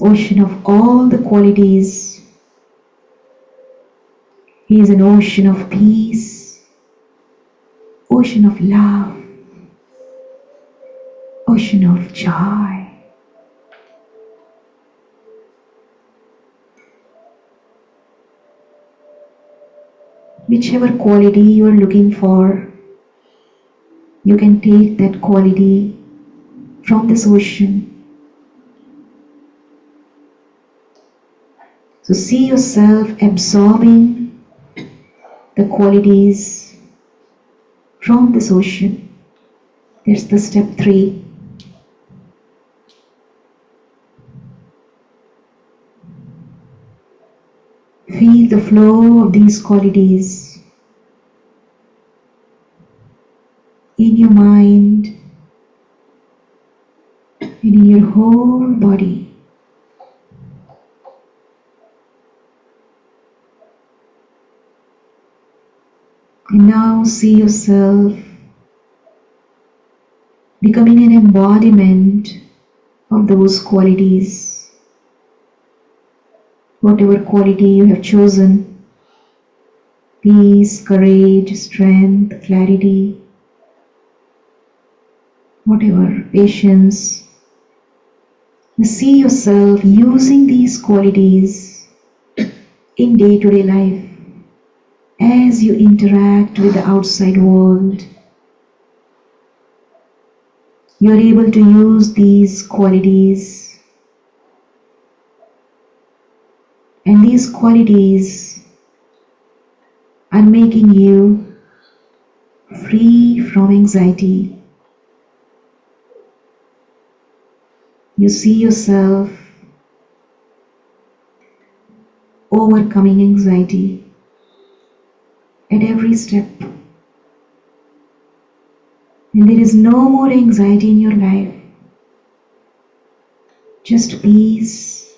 Ocean of all the qualities. He is an ocean of peace, ocean of love, ocean of joy. Whichever quality you are looking for, you can take that quality from this ocean. So see yourself absorbing the qualities from this ocean. There's the step 3. Feel the flow of these qualities in your mind and in your whole body. And now see yourself becoming an embodiment of those qualities. Whatever quality you have chosen, peace, courage, strength, clarity, whatever, patience. You see yourself using these qualities in day-to-day life as you interact with the outside world. You are able to use these qualities, and these qualities are making you free from anxiety. You see yourself overcoming anxiety at every step. And there is no more anxiety in your life. Just peace,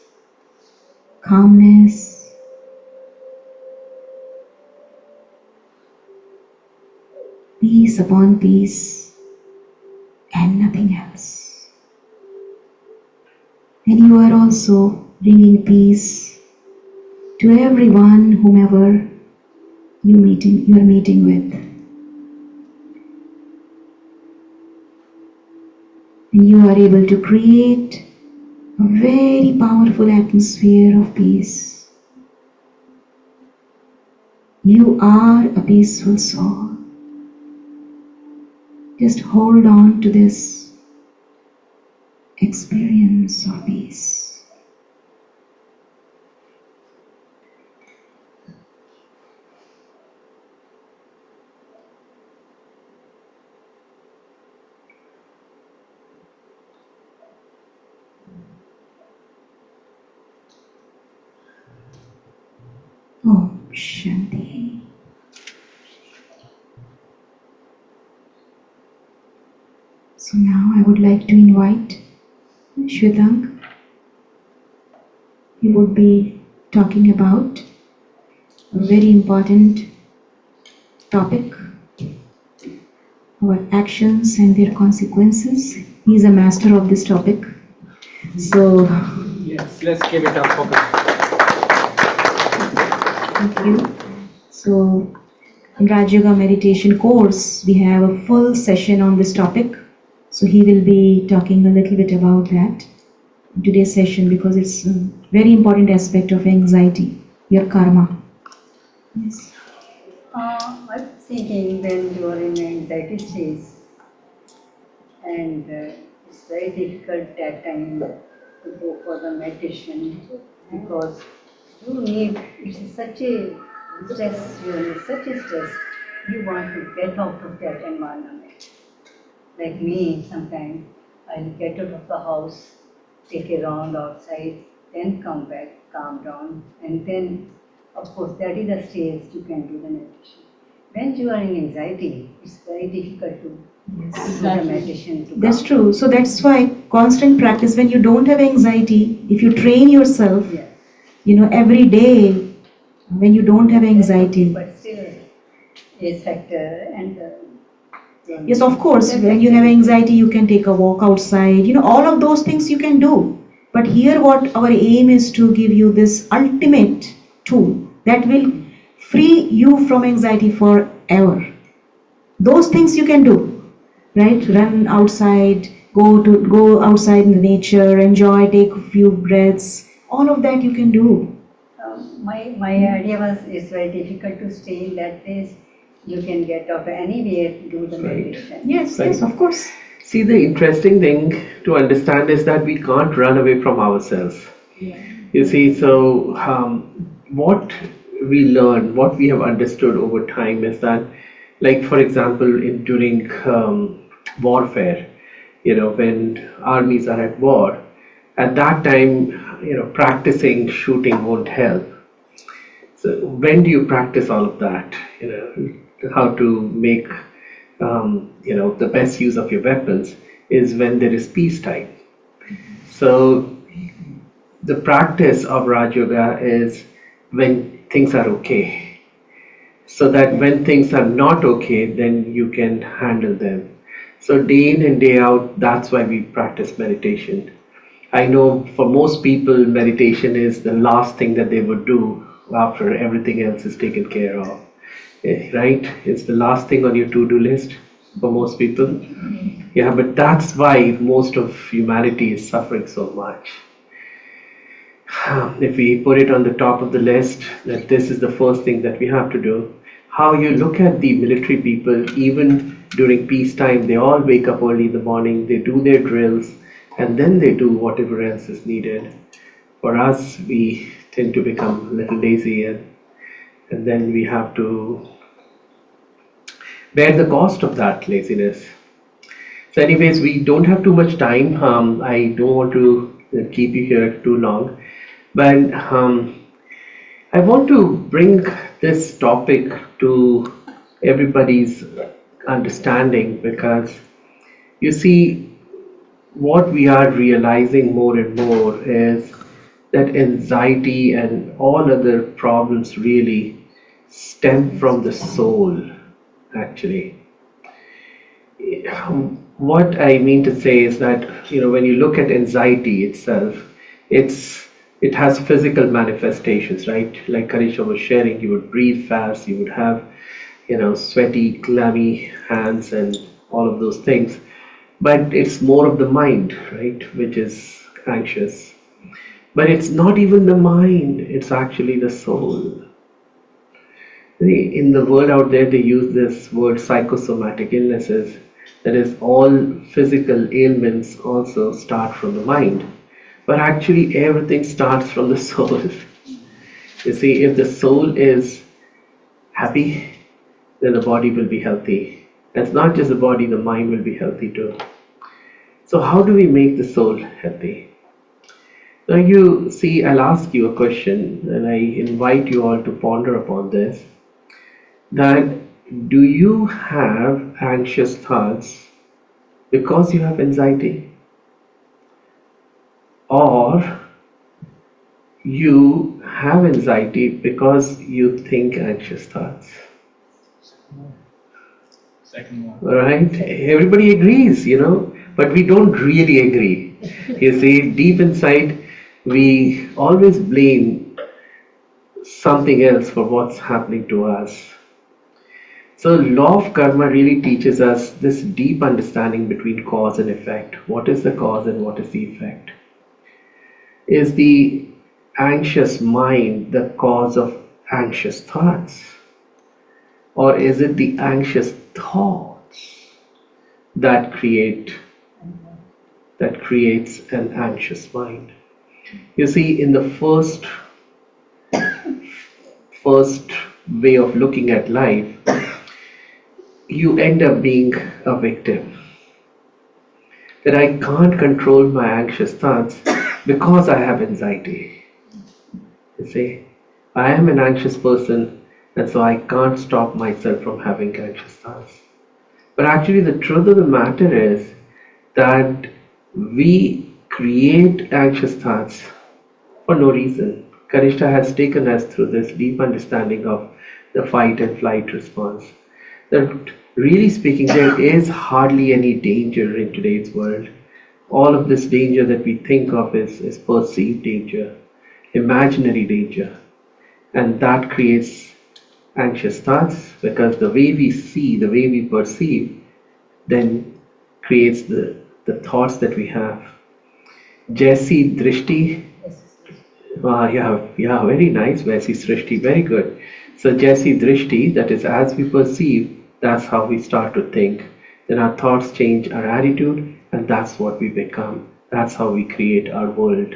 calmness, peace upon peace, and nothing else. And you are also bringing peace to everyone, whomever you are meeting with. And you are able to create a very powerful atmosphere of peace. You are a peaceful soul. Just hold on to this experience of peace. Om Shanti. So now I would like to invite Shwetang. He would be talking about a very important topic, our actions and their consequences. He is a master of this topic. So, Yes, let's give it up for him. thank you. So, in Raj Yoga meditation course, we have a full session on this topic. So he will be talking a little bit about that in today's session, because it's a very important aspect of anxiety, your karma. Yes. I'm thinking when you are in anxiety stage, and it's very difficult that time to go for the meditation, because you need, it's such a stress, you are in such a stress, you want to get out of that environment. Like me, sometimes I'll get out of the house, take a round outside, then come back, calm down, and then, of course, that is the stage you can do the meditation. When you are in anxiety, it's very difficult to do the meditation. To That's calm. true. So that's why constant practice, when you don't have anxiety, if you train yourself, Yeah. every day, when you don't have anxiety. But still, a factor and. Yes, of course, when you have anxiety, you can take a walk outside, all of those things you can do. But here, what our aim is to give you this ultimate tool that will free you from anxiety forever. Those things you can do, right? Run outside, go outside in the nature, enjoy, take a few breaths. All of that you can do. My idea was it's very difficult to stay in that place. You can get up anywhere, do the meditation. Yes, yes, of course. See, the interesting thing to understand is that we can't run away from ourselves. You see, so what we learn, what we have understood over time is that, like for example, during warfare, when armies are at war, at that time, practicing shooting won't help. So when do you practice all of that? How to make the best use of your weapons is when there is peacetime. So the practice of Raj Yoga is when things are okay. So that when things are not okay, then you can handle them. So day in and day out, that's why we practice meditation. I know for most people, meditation is the last thing that they would do after everything else is taken care of. Right? It's the last thing on your to-do list for most people. Yeah, but that's why most of humanity is suffering so much. If we put it on the top of the list, that this is the first thing that we have to do. How you look at the military people, even during peacetime, they all wake up early in the morning, they do their drills, and then they do whatever else is needed. For us, we tend to become a little lazy, and then we have to bear the cost of that laziness. So anyways, we don't have too much time. I don't want to keep you here too long, but I want to bring this topic to everybody's understanding, because you see, what we are realizing more and more is that anxiety and all other problems really stem from the soul, actually. What I mean to say is that, when you look at anxiety itself, it has physical manifestations, right? Like Karisha was sharing, you would breathe fast, you would have, sweaty, clammy hands and all of those things. But it's more of the mind, right, which is anxious. But it's not even the mind, it's actually the soul. In the world out there, they use this word psychosomatic illnesses. That is, all physical ailments also start from the mind. But actually, everything starts from the soul. You see, if the soul is happy, then the body will be healthy. It's not just the body, the mind will be healthy too. So how do we make the soul healthy? Now you see, I'll ask you a question, and I invite you all to ponder upon this. That do you have anxious thoughts because you have anxiety? Or you have anxiety because you think anxious thoughts? Second one. Right? Everybody agrees, but we don't really agree. You see, deep inside, we always blame something else for what's happening to us. So law of karma really teaches us this deep understanding between cause and effect. What is the cause and what is the effect? Is the anxious mind the cause of anxious thoughts? Or is it the anxious thoughts that creates an anxious mind? You see, in the first way of looking at life, you end up being a victim. That I can't control my anxious thoughts because I have anxiety. You see, I am an anxious person, and so I can't stop myself from having anxious thoughts. But actually, the truth of the matter is that we create anxious thoughts for no reason. Kanishta has taken us through this deep understanding of the fight and flight response. That really speaking, there is hardly any danger in today's world. All of this danger that we think of is perceived danger, imaginary danger. And that creates anxious thoughts, because the way we see, the way we perceive, then creates the thoughts that we have. Jesse Drishti. Yeah, very nice, Jesse Drishti, very good. So Jesse Drishti, that is, as we perceive, that's how we start to think. Then our thoughts change our attitude, and that's what we become. That's how we create our world.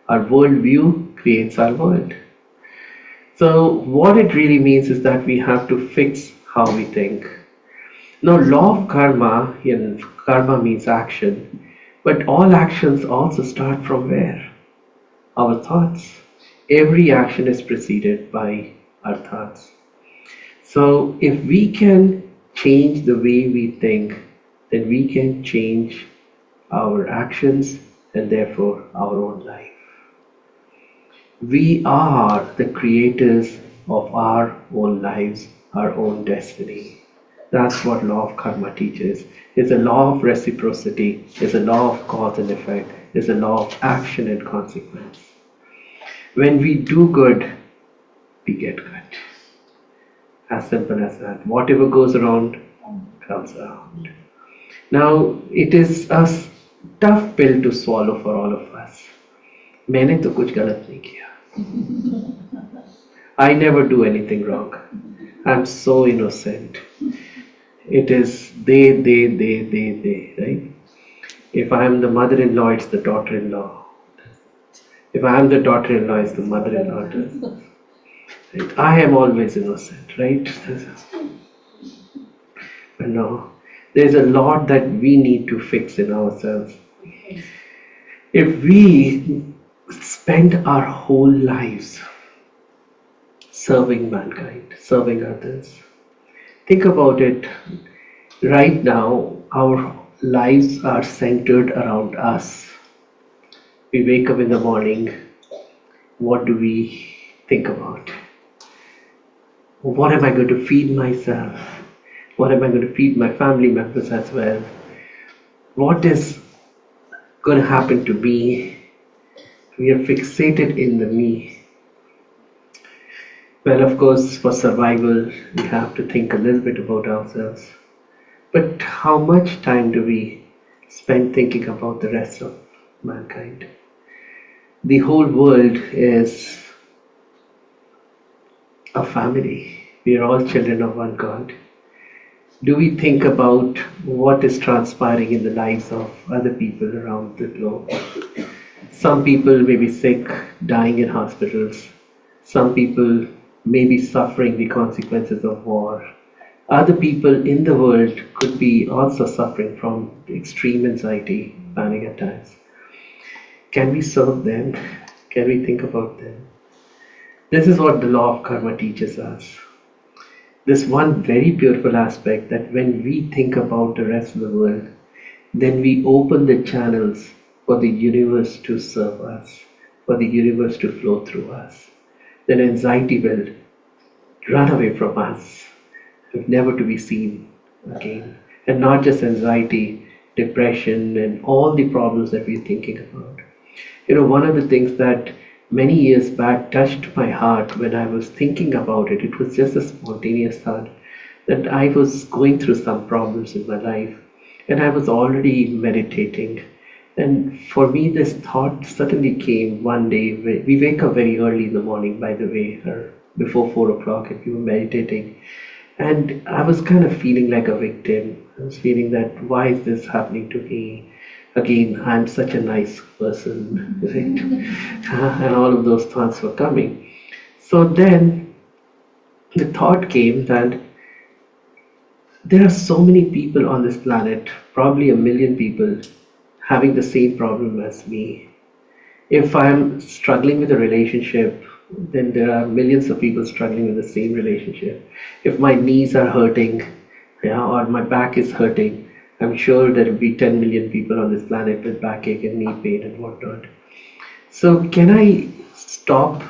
Our worldview creates our world. So what it really means is that we have to fix how we think. Now, law of karma, karma means action, but all actions also start from where? Our thoughts. Every action is preceded by our thoughts. So if we can change the way we think, then we can change our actions and therefore our own life. We are the creators of our own lives, our own destiny. That's what law of karma teaches. It's a law of reciprocity, it's a law of cause and effect, it's a law of action and consequence. When we do good, we get good. As simple as that. Whatever goes around comes around. Now, it is a tough pill to swallow for all of us. मैंने तो कुछ गलत नहीं किया. I never do anything wrong. I'm so innocent. It is they, right? If I am the mother-in-law, it's the daughter-in-law. If I am the daughter-in-law, it's the mother-in-law. Right? I am always innocent, right? But no, there's a lot that we need to fix in ourselves. If we spend our whole lives serving mankind, serving others, think about it. Right now, our lives are centered around us. We wake up in the morning, what do we think about? What am I going to feed myself? What am I going to feed my family members as well? What is going to happen to me? We are fixated in the me. Well, of course, for survival, we have to think a little bit about ourselves. But how much time do we spend thinking about the rest of mankind? The whole world is a family. We are all children of one God. Do we think about what is transpiring in the lives of other people around the globe? Some people may be sick, dying in hospitals. Some people may be suffering the consequences of war. Other people in the world could be also suffering from extreme anxiety, panic attacks. Can we serve them? Can we think about them? This is what the law of karma teaches us. This one very beautiful aspect that when we think about the rest of the world, then we open the channels for the universe to serve us, for the universe to flow through us. Then anxiety will run away from us, never to be seen again. And not just anxiety, depression, and all the problems that we're thinking about. You know, one of the things that many years back touched my heart when I was thinking about it, it was just a spontaneous thought that I was going through some problems in my life and I was already meditating. And for me, this thought suddenly came one day. We wake up very early in the morning, by the way, or before 4 o'clock, and we were meditating. And I was kind of feeling like a victim. I was feeling that, why is this happening to me? Again, I'm such a nice person, right? And all of those thoughts were coming. So then the thought came that there are so many people on this planet, probably 1 million people, having the same problem as me. If I'm struggling with a relationship, then there are millions of people struggling with the same relationship. If my knees are hurting, or my back is hurting, I'm sure there will be 10 million people on this planet with backache and knee pain and whatnot. So can I stop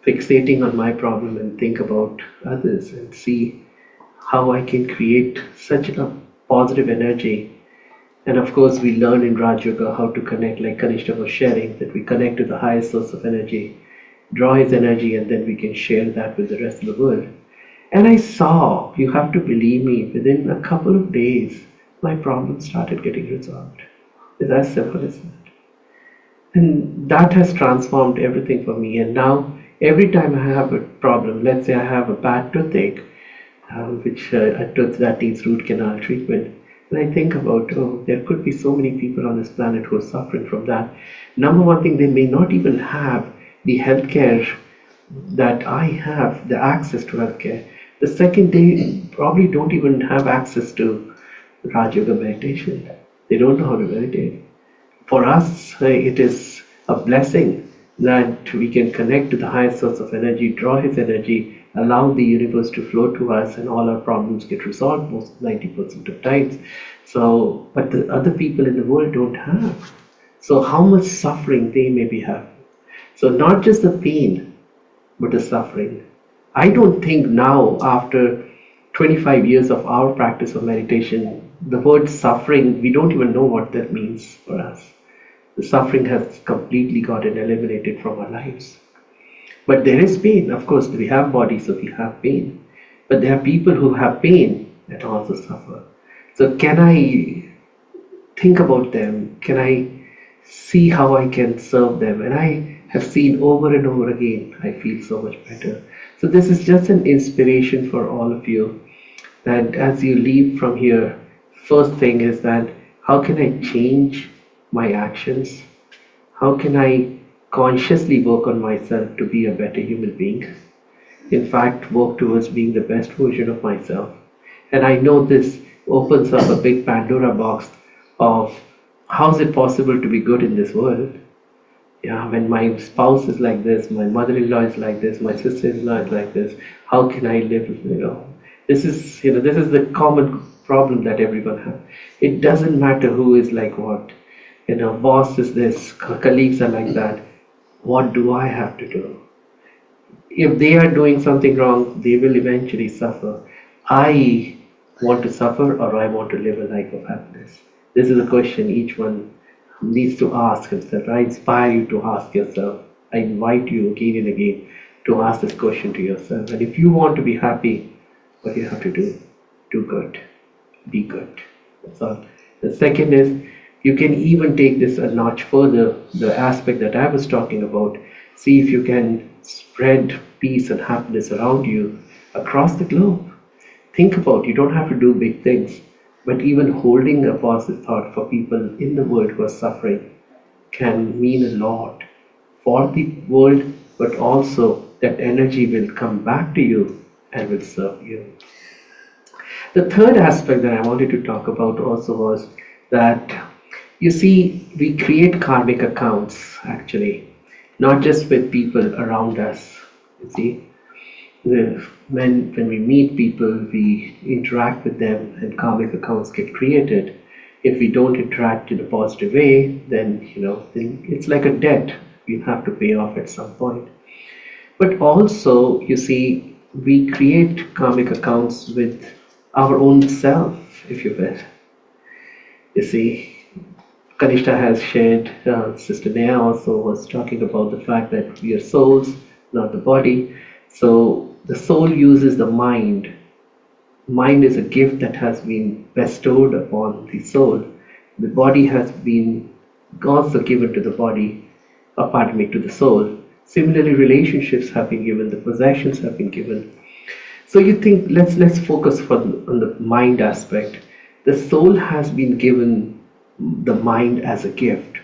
fixating on my problem and think about others and see how I can create such a positive energy? And of course, we learn in Raj Yoga how to connect, like Kanishta was sharing, that we connect to the highest source of energy, draw his energy, and then we can share that with the rest of the world. And I saw, you have to believe me, within a couple of days, my problem started getting resolved. It's as simple as that. And that has transformed everything for me. And now, every time I have a problem, let's say I have a bad toothache, which a tooth that needs root canal treatment, and I think about, oh, there could be so many people on this planet who are suffering from that. Number one thing, they may not even have the healthcare that I have, the access to healthcare. The second, they probably don't even have access to Raj Yoga meditation. They don't know how to meditate. For us, it is a blessing that we can connect to the highest source of energy, draw his energy, allow the universe to flow to us, and all our problems get resolved most 90% of times. So, but the other people in the world don't have. So how much suffering they may be having. So not just the pain, but the suffering. I don't think now, after 25 years of our practice of meditation, the word suffering, we don't even know what that means for us. The suffering has completely gotten eliminated from our lives. But there is pain. Of course, we have bodies, so we have pain. But there are people who have pain that also suffer. So can I think about them? Can I see how I can serve them? And I have seen over and over again, I feel so much better. So this is just an inspiration for all of you, that as you leave from here, first thing is that how can I change my actions? How can I consciously work on myself to be a better human being? In fact, work towards being the best version of myself. And I know this opens up a big Pandora box of how is it possible to be good in this world? Yeah, when my spouse is like this, my mother-in-law is like this, my sister-in-law is like this, how can I live? This is the common problem that everyone has. It doesn't matter who is like what. Boss is this, colleagues are like that. What do I have to do? If they are doing something wrong, they will eventually suffer. I want to suffer, or I want to live a life of happiness? This is a question each one needs to ask himself. I inspire you to ask yourself. I invite you again and again to ask this question to yourself. And if you want to be happy, what you have to do? Do good. Be good. That's all. The second is, you can even take this a notch further, the aspect that I was talking about. See if you can spread peace and happiness around you across the globe. Think about, you don't have to do big things, but even holding a positive thought for people in the world who are suffering can mean a lot for the world, but also that energy will come back to you and will serve you. The third aspect that I wanted to talk about also was that, you see, we create karmic accounts actually, not just with people around us. You see, when we meet people, we interact with them and karmic accounts get created. If we don't interact in a positive way, then then it's like a debt we have to pay off at some point. But also, you see, we create karmic accounts with our own self, if you will. You see, Kanishta has shared, Sister Neha also was talking about the fact that we are souls, not the body. So the soul uses the mind. Mind is a gift that has been bestowed upon the soul. The body has been also given to the body, to the soul. Similarly, relationships have been given, the possessions have been given. So you think, let's focus on the mind aspect. The soul has been given the mind as a gift.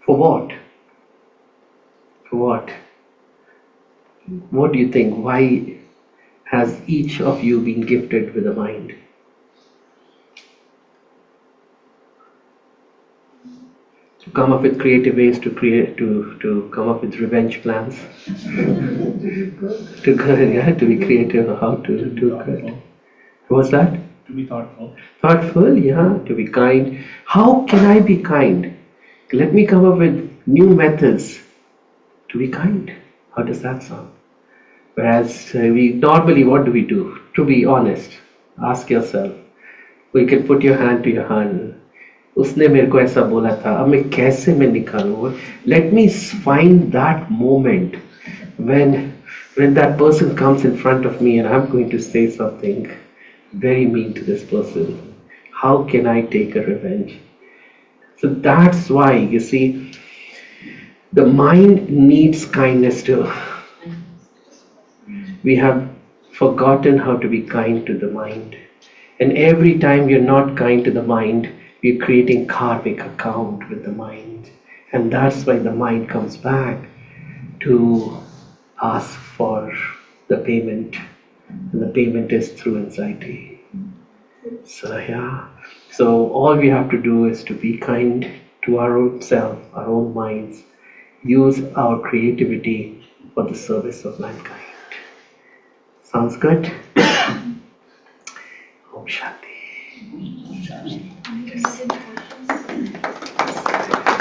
For what? For what? What do you think? Why has each of you been gifted with a mind? To come up with creative ways to come up with revenge plans. To be creative, how to do good. What's that? To be thoughtful. Thoughtful, yeah, to be kind. How can I be kind? Let me come up with new methods to be kind. How does that sound? Whereas we normally, what do? To be honest, ask yourself. You can put your hand to your hand. उसने मेरे को ऐसा बोला था, अब मैं कैसे मैं निकालूँ? Let me find that moment when that person comes in front of me and I'm going to say something very mean to this person. How can I take a revenge? So that's why, you see, the mind needs kindness too. We have forgotten how to be kind to the mind. And every time you're not kind to the mind, we're creating karmic account with the mind. And that's why the mind comes back to ask for the payment. And the payment is through anxiety. So yeah. So all we have to do is to be kind to our own self, our own minds. Use our creativity for the service of mankind. Sounds good? Om Shanti.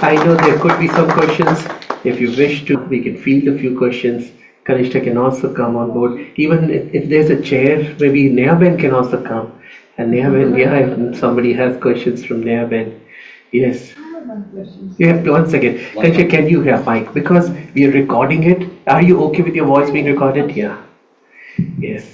I know there could be some questions. If you wish to, we can field a few questions. Kanishta can also come on board. Even if there's a chair, maybe Nehaben can also come. And Nehaben, yeah, if somebody has questions from Nehaben. Yes. I have one question. You have to, one second. Kanishta, can you have mic? Because we are recording it. Are you okay with your voice being recorded? Yeah. Yes.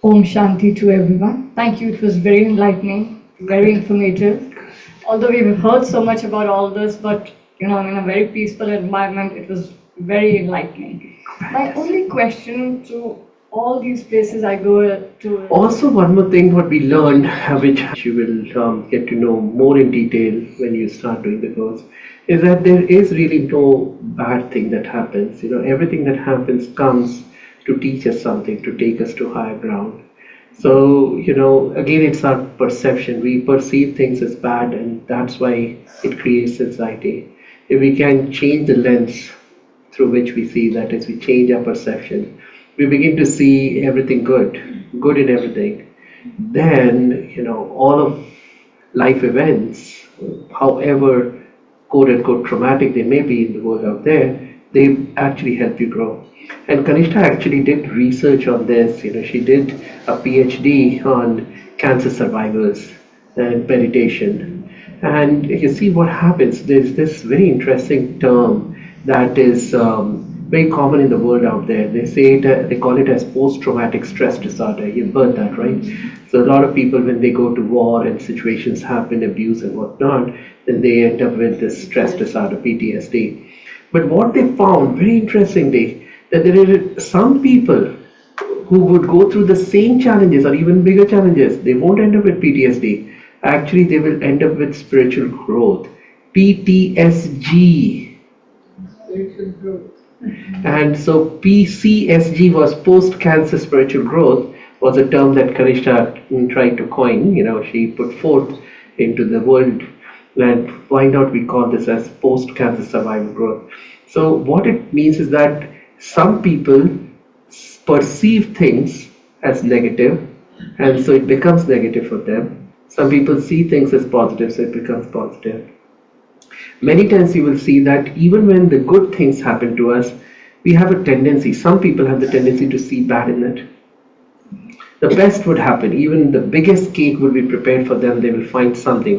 Om Shanti to everyone. Thank you. It was very enlightening, very informative. Although we've heard so much about all this, but in a very peaceful environment, it was very enlightening. My only question to all these places I go to. Also, one more thing, what we learned, which you will get to know more in detail when you start doing the course, is that there is really no bad thing that happens. Everything that happens comes to teach us something, to take us to higher ground. So, again, it's our perception. We perceive things as bad, and that's why it creates anxiety. If we can change the lens through which we see, that is, we change our perception, we begin to see everything good in everything. Then, all of life events, however quote unquote traumatic they may be in the world out there, they actually help you grow. And Kanishta actually did research on this. She did a PhD on cancer survivors and meditation. And you see what happens. There's this very interesting term that is very common in the world out there. They say they call it as post-traumatic stress disorder. You've heard that, right? So a lot of people, when they go to war and situations happen, abuse and whatnot, then they end up with this stress disorder, PTSD. But what they found, very interestingly, that there are some people who would go through the same challenges or even bigger challenges. They won't end up with PTSD. Actually, they will end up with spiritual growth. PTSG. Spiritual growth. And so PCSG was post-cancer spiritual growth, was a term that Kanishta tried to coin. She put forth into the world. And why not we call this as post-cancer survival growth? So what it means is that some people perceive things as negative, and so it becomes negative for them. Some people see things as positive, so it becomes positive. Many times you will see that even when the good things happen to us, we have a tendency, some people have the tendency to see bad in it. The best would happen, even the biggest cake would be prepared for them, they will find something,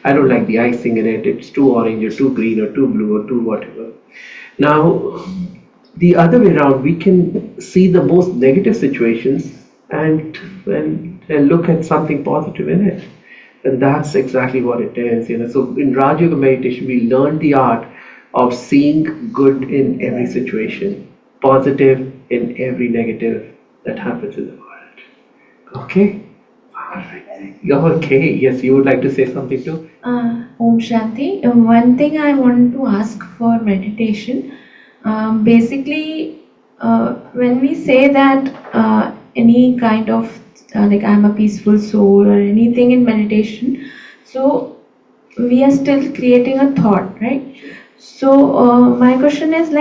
I don't like the icing in it, it's too orange or too green or too blue or too whatever. Now, the other way around, we can see the most negative situations and look at something positive in it. And that's exactly what it is. So in Raj Yoga meditation, we learn the art of seeing good in every situation, positive in every negative that happens in the world. Okay? Alright. Okay, yes, you would like to say something too? Om Shanti. One thing I want to ask for meditation. Basically, when we say that any kind of like I'm a peaceful soul or anything in meditation, so we are still creating a thought, right? So my question is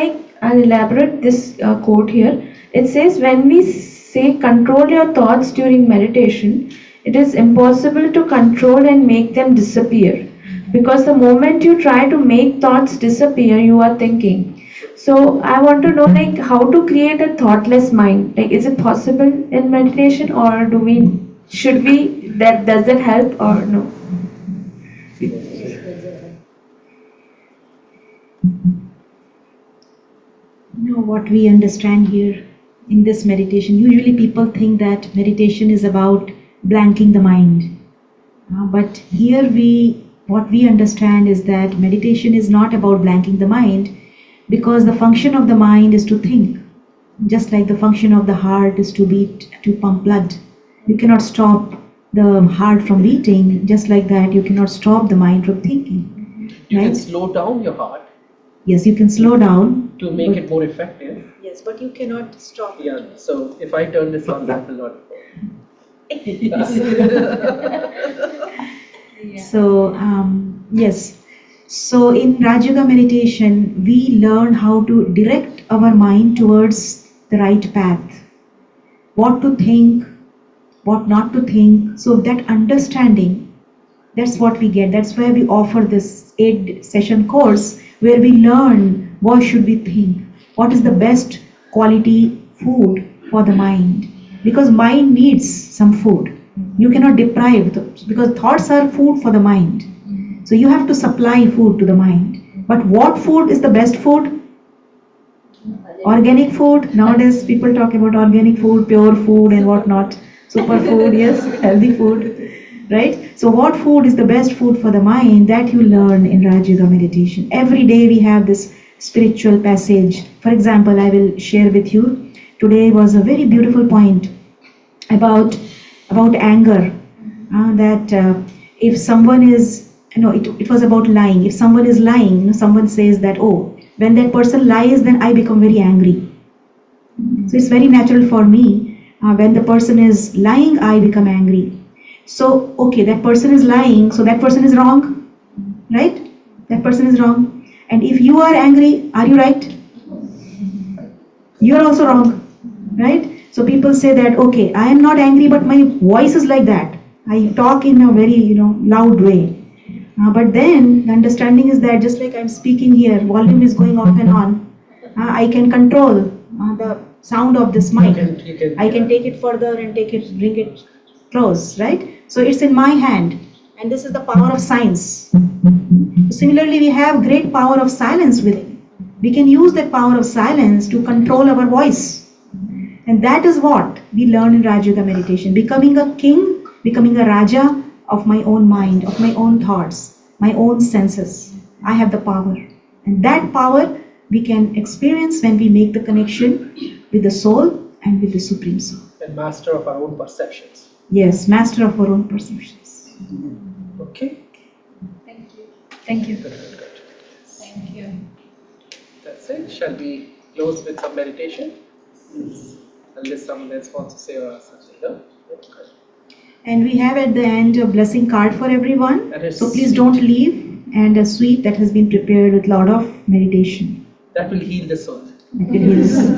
I'll elaborate this quote here. It says, when we say control your thoughts during meditation, it is impossible to control and make them disappear, because the moment you try to make thoughts disappear, you are thinking. So I want to know how to create a thoughtless mind. Is it possible in meditation, or does that help or no? What we understand here in this meditation, usually people think that meditation is about blanking the mind. But here what we understand is that meditation is not about blanking the mind, because the function of the mind is to think. Just like the function of the heart is to beat, to pump blood. You cannot stop the heart from beating. Just like that, you cannot stop the mind from thinking. You right? can slow down your heart. Yes, you can slow down. To make it more effective. Yes, but you cannot stop. Yeah, so if I turn this on, that will not work. So, yes. So in Raj Yoga meditation, we learn how to direct our mind towards the right path. What to think, what not to think. So that understanding, that's what we get. That's why we offer this 8-session course where we learn what should we think, what is the best quality food for the mind. Because mind needs some food. You cannot deprive those, because thoughts are food for the mind. So you have to supply food to the mind. But what food is the best food? Organic food. Nowadays people talk about organic food, pure food and whatnot. Superfood, yes, healthy food, right? So what food is the best food for the mind? That you learn in Raj Yoga meditation. Every day we have this spiritual passage. For example, I will share with you. Today was a very beautiful point about anger. That if someone is, it was about lying. If someone is lying, someone says that, oh, when that person lies, then I become very angry. So it's very natural for me. When the person is lying, I become angry. So, okay, that person is lying, so that person is wrong, right? That person is wrong. And if you are angry, are you right? You are also wrong, right? So people say that, okay, I am not angry, but my voice is like that. I talk in a very, loud way. But then the understanding is that just like I'm speaking here, volume is going off and on. I can control the sound of this mic. I can take it further and bring it close, right? So it's in my hand, and this is the power of science. Similarly, we have great power of silence within. We can use that power of silence to control our voice. And that is what we learn in Raj Yoga meditation. Becoming a king, becoming a Raja of my own mind, of my own thoughts, my own senses. I have the power. And that power we can experience when we make the connection with the soul and with the Supreme Soul. And master of our own perceptions. Yes, master of our own perceptions. Okay? Thank you. Good. Thank you. That's it. Shall we close with some meditation? Unless someone else wants to say something. No? Okay. And we have at the end a blessing card for everyone. So please don't leave, and a sweet that has been prepared with a lot of meditation. That will heal the soul. That will heal the soul.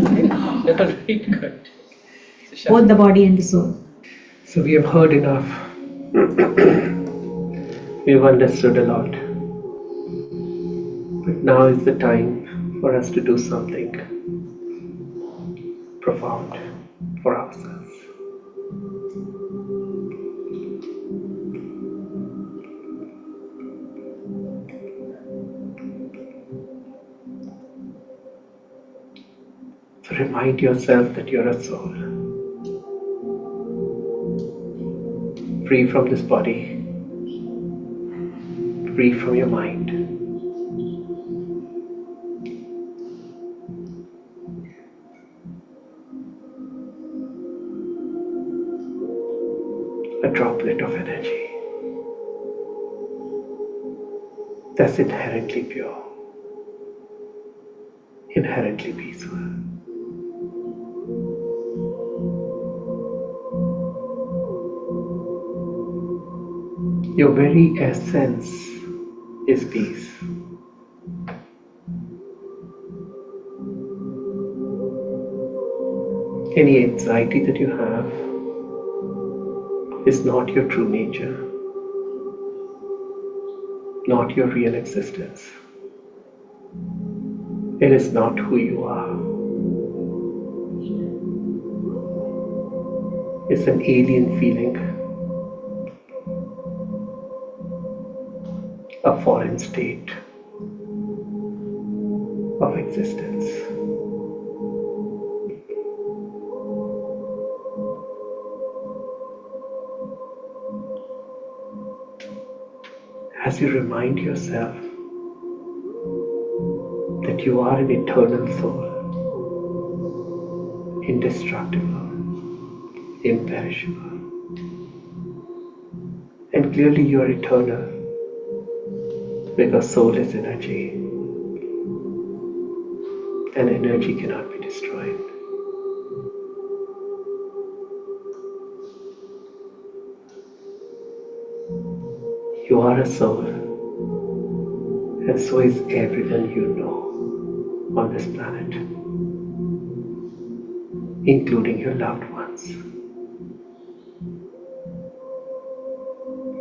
Very good. So Both the body and the soul. So we have heard enough. We have understood a lot. But now is the time for us to do something profound for ourselves. So remind yourself that you're a soul, free from this body, free from your mind. A droplet of energy that's inherently pure, inherently peaceful. Your very essence is peace. Any anxiety that you have is not your true nature, not your real existence. It is not who you are. It's an alien feeling, a foreign state of existence. As you remind yourself that you are an eternal soul, indestructible, imperishable, and clearly you are eternal because soul is energy, and energy cannot be destroyed. You are a soul, and so is everyone you know on this planet, including your loved ones.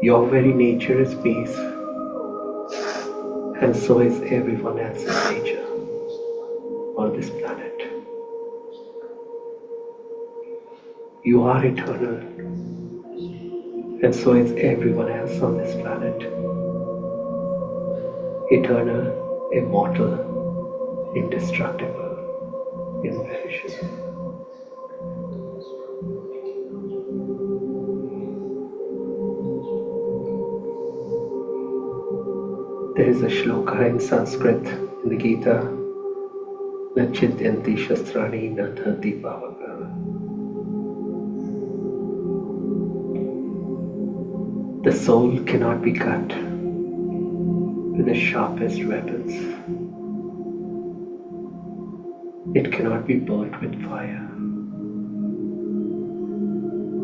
Your very nature is peace, and so is everyone else's nature on this planet. You are eternal, and so is everyone else on this planet. Eternal, immortal, indestructible, imperishable. There is a shloka in Sanskrit in the Gita, na chintyanti shastrani na dhanti pavaka. The soul cannot be cut with the sharpest weapons. It cannot be burnt with fire.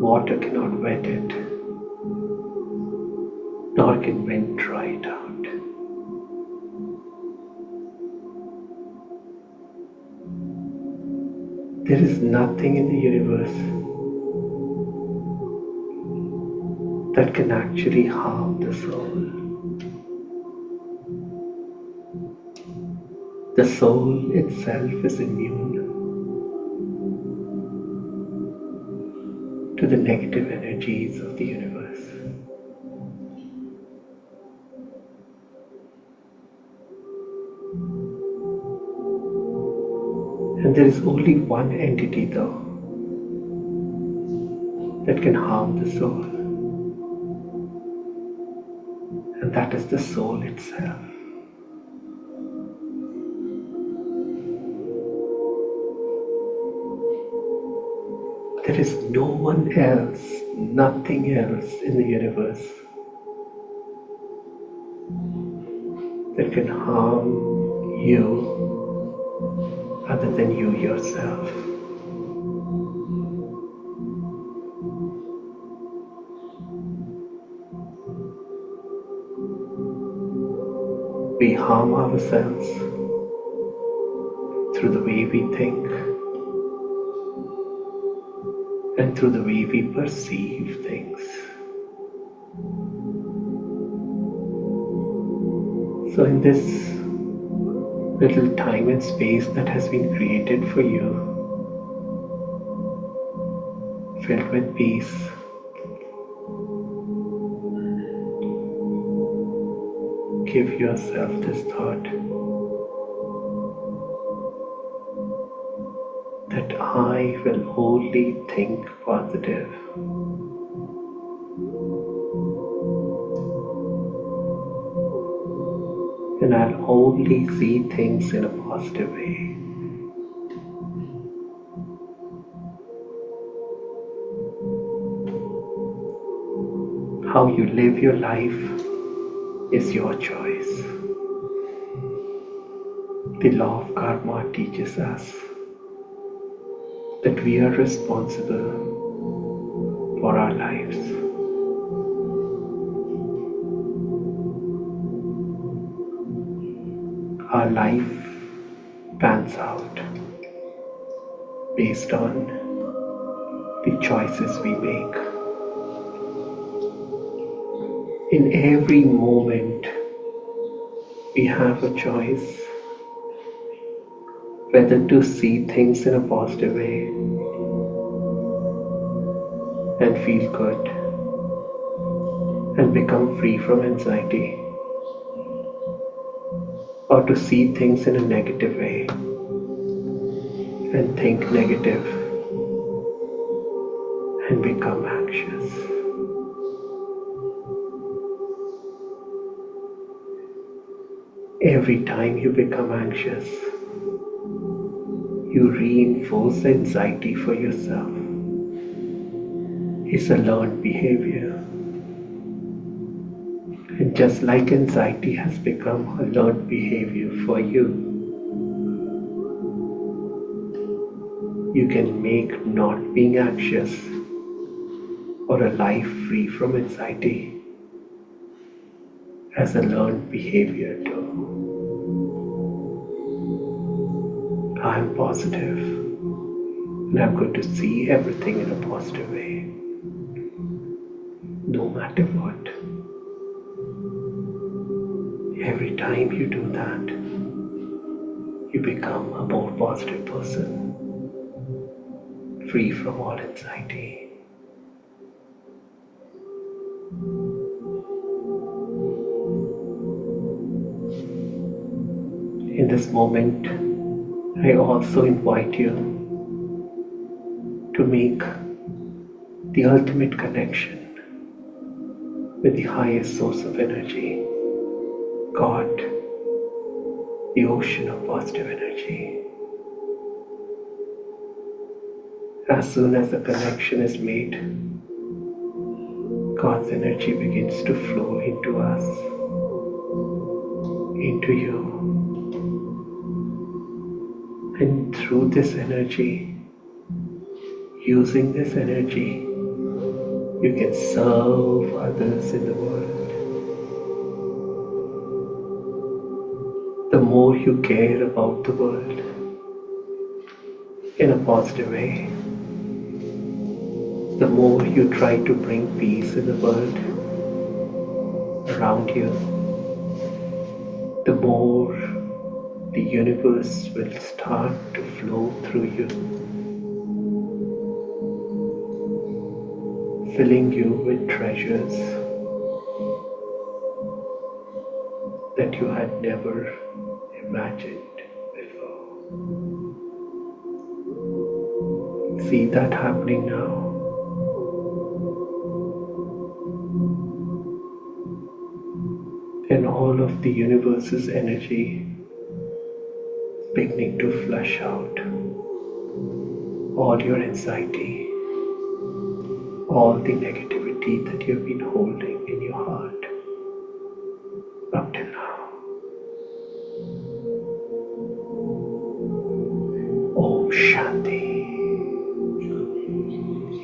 Water cannot wet it, nor can wind dry it out. There is nothing in the universe that can actually harm the soul. The soul itself is immune to the negative energies of the universe. And there is only one entity though that can harm the soul, and that is the soul itself. There is no one else, nothing else in the universe that can harm you other than you yourself. We harm ourselves through the way we think and through the way we perceive things. So in this little time and space that has been created for you, filled with peace, give yourself this thought that I will only think positive. And I'll only see things in a positive way. How you live your life is your choice. The law of karma teaches us that we are responsible for our lives. Our life pans out based on the choices we make. In every moment, we have a choice whether to see things in a positive way and feel good and become free from anxiety, or to see things in a negative way and think negative and become anxious. Every time you become anxious, you reinforce anxiety for yourself. It's a learned behavior. And just like anxiety has become a learned behavior for you, you can make not being anxious or a life free from anxiety as a learned behavior too. I'm positive and I'm going to see everything in a positive way, no matter what. Every time you do that, you become a more positive person, free from all anxiety. In this moment, I also invite you to make the ultimate connection with the highest source of energy, God, the ocean of positive energy. As soon as the connection is made, God's energy begins to flow into us, into you. And through this energy, using this energy, you can serve others in the world. The more you care about the world in a positive way, the more you try to bring peace in the world around you, the more the universe will start to flow through you, filling you with treasures that you had never imagined before. See that happening now. And all of the universe's energy beginning to flush out all your anxiety, all the negativity that you've been holding in your heart up till now. Om Shanti.